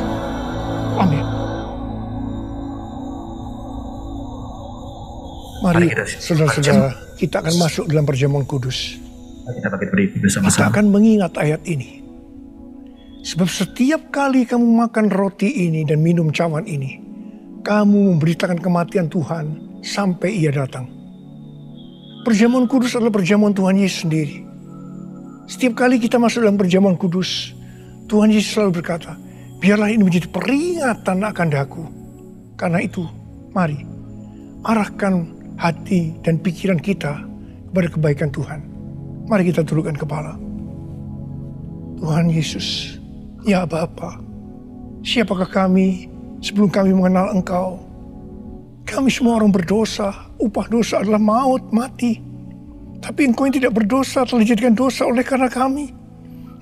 Amin. Mari saudara-saudara, kita akan masuk dalam perjamuan kudus. Kita berdiri Kita bersama-sama. akan mengingat ayat ini. Sebab setiap kali kamu makan roti ini dan minum cawan ini, kamu memberitakan kematian Tuhan sampai Ia datang. Perjamuan kudus adalah perjamuan Tuhan Yesus sendiri. Setiap kali kita masuk dalam perjamuan kudus, Tuhan Yesus selalu berkata, biarlah ini menjadi peringatan akan daku. Karena itu, mari arahkan hati dan pikiran kita kepada kebaikan Tuhan. Mari kita tundukkan kepala. Tuhan Yesus, ya Bapa, siapakah kami sebelum kami mengenal Engkau? Kami semua orang berdosa, upah dosa adalah maut, mati. Tapi Engkau yang tidak berdosa telah dijadikan dosa oleh karena kami.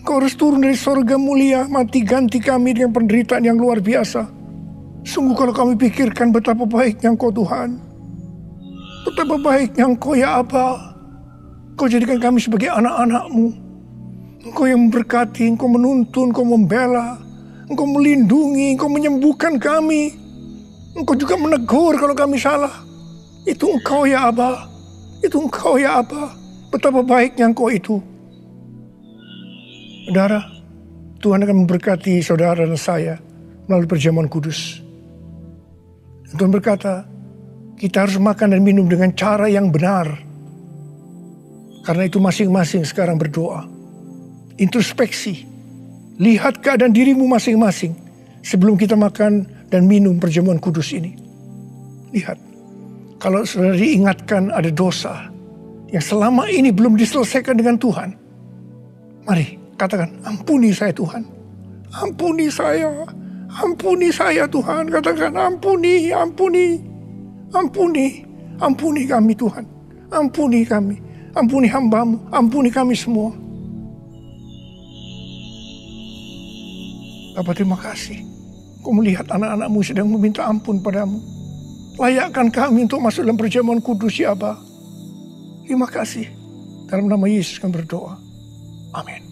Engkau harus turun dari sorga mulia, mati ganti kami dengan penderitaan yang luar biasa. Sungguh kalau kami pikirkan betapa baiknya Engkau Tuhan, Betapa baiknya Engkau ya Aba. Engkau jadikan kami sebagai anak-anak-Mu. Engkau yang memberkati, Engkau menuntun, Engkau membela, Engkau melindungi, Engkau menyembuhkan kami. Engkau juga menegur kalau kami salah. Itu Engkau ya Aba. Itu Engkau ya Aba. Betapa baiknya Engkau itu. Saudara, Tuhan akan memberkati saudara dan saya melalui perjamuan kudus. Dan Tuhan berkata, kita harus makan dan minum dengan cara yang benar. Karena itu masing-masing sekarang berdoa. Introspeksi. Lihat keadaan dirimu masing-masing sebelum kita makan dan minum perjamuan kudus ini. Lihat. Kalau saudara diingatkan ada dosa yang selama ini belum diselesaikan dengan Tuhan. Mari katakan, ampuni saya Tuhan. Ampuni saya. Ampuni saya Tuhan. Katakan, ampuni, ampuni. Ampuni, ampuni kami Tuhan. Ampuni kami. Ampuni hamba-Mu. Ampuni kami semua. Bapa, terima kasih. Kau melihat anak-anak-Mu sedang meminta ampun padamu. Layakkan kami untuk masuk dalam perjamuan kudus ya Aba. Terima kasih. Dalam nama Yesus kami berdoa. Amin.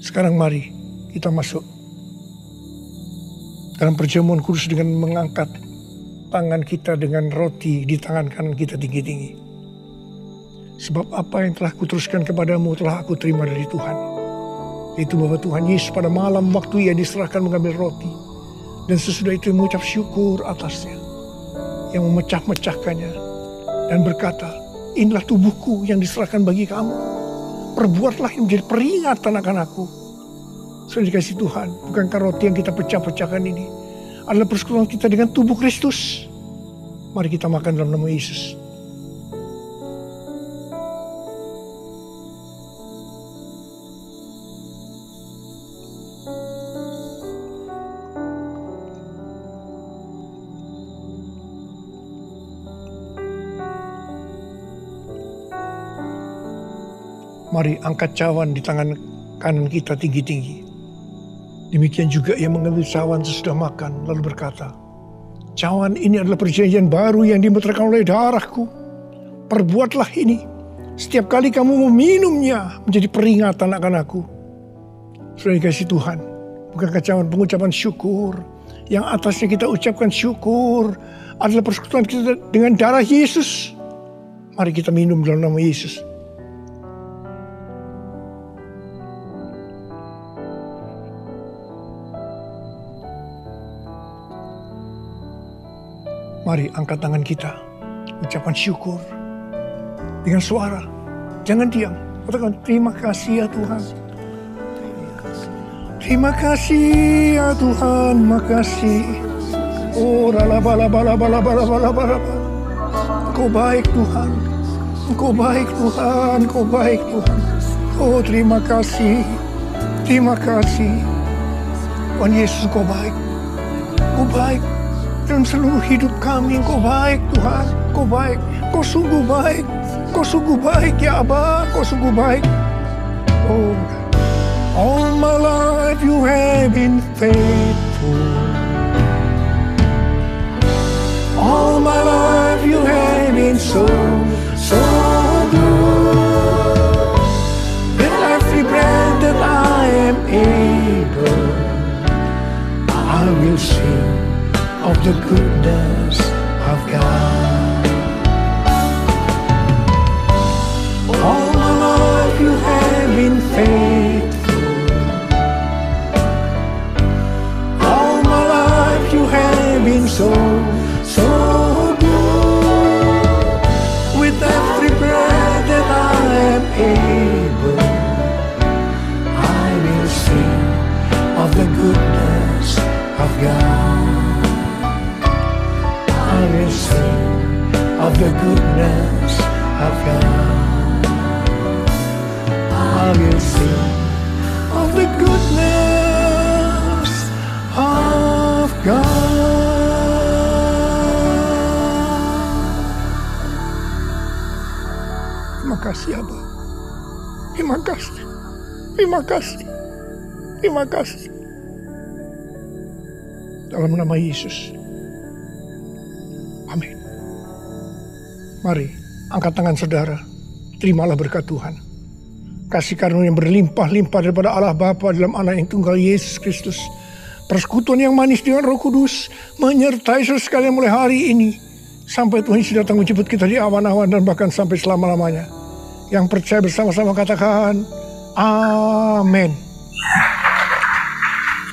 Sekarang mari kita masuk dalam perjamuan kudus dengan mengangkat tangan kita dengan roti di tangan kanan kita tinggi-tinggi. Sebab apa yang telah kuteruskan kepadamu telah aku terima dari Tuhan. Yaitu bahwa Tuhan Yesus pada malam waktu Ia diserahkan mengambil roti. Dan sesudah itu mengucap syukur atasnya. Yang memecah-mecahkannya. Dan berkata, inilah tubuhku yang diserahkan bagi kamu. Perbuatlah yang menjadi peringatan akan aku. Sudah dikasih Tuhan, bukankah roti yang kita pecah-pecahkan ini adalah persekutuan kita dengan tubuh Kristus. Mari kita makan dalam nama Yesus. Mari angkat cawan di tangan kanan kita tinggi-tinggi. Demikian juga Ia mengambil cawan sesudah makan, lalu berkata, cawan ini adalah perjanjian baru yang dimeteraikan oleh darahku. Perbuatlah ini. Setiap kali kamu meminumnya menjadi peringatan akan aku. Sudah dikasih Tuhan. Bukankah cawan pengucapan syukur. Yang atasnya kita ucapkan syukur. Adalah persekutuan kita dengan darah Yesus. Mari kita minum dalam nama Yesus. Mari angkat tangan kita, ucapan syukur dengan suara, jangan diam. Katakan, terima kasih ya Tuhan. Terima kasih ya Tuhan, makasih. Oh, ralabalabalabalabalabalabala. Engkau baik Tuhan, Engkau baik Tuhan, Engkau baik Tuhan. Oh, terima kasih, terima kasih. Tuhan Yesus, Engkau baik, Engkau baik. Dalam seluruh hidup kami, Engkau baik Tuhan, Engkau baik, Engkau sungguh baik, Engkau sungguh baik ya Aba, Engkau sungguh baik. Oh, all my life you have been faithful. All my life you have been so, so good. With every breath that I am able, I will sing of the goodness of God. All my life you have been faithful. All my life you have been so, so good. With every breath that I am able, I will sing of the goodness of God. I will sing of the goodness of God. I will sing of the goodness of God. Terima kasih Abba. Terima kasih. Terima kasih. Terima kasih. Dalam nama Yesus. Amin. Mari, angkat tangan saudara. Terimalah berkat Tuhan. Kasih karunia yang berlimpah-limpah daripada Allah Bapa dalam Anak yang tunggal Yesus Kristus. Persekutuan yang manis dengan Roh Kudus menyertai saudara sekalian mulai hari ini. Sampai Tuhan Yesus datang menjemput kita di awan-awan dan bahkan sampai selama-lamanya. Yang percaya bersama-sama katakan, amin.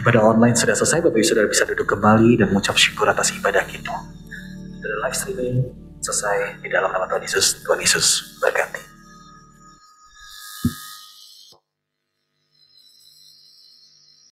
Ibadah online sudah selesai, Bapak Ibu Saudara bisa duduk kembali dan mengucap syukur atas ibadah kita. Ibadah live streaming selesai di dalam nama Tuhan Yesus. Tuhan Yesus berkati.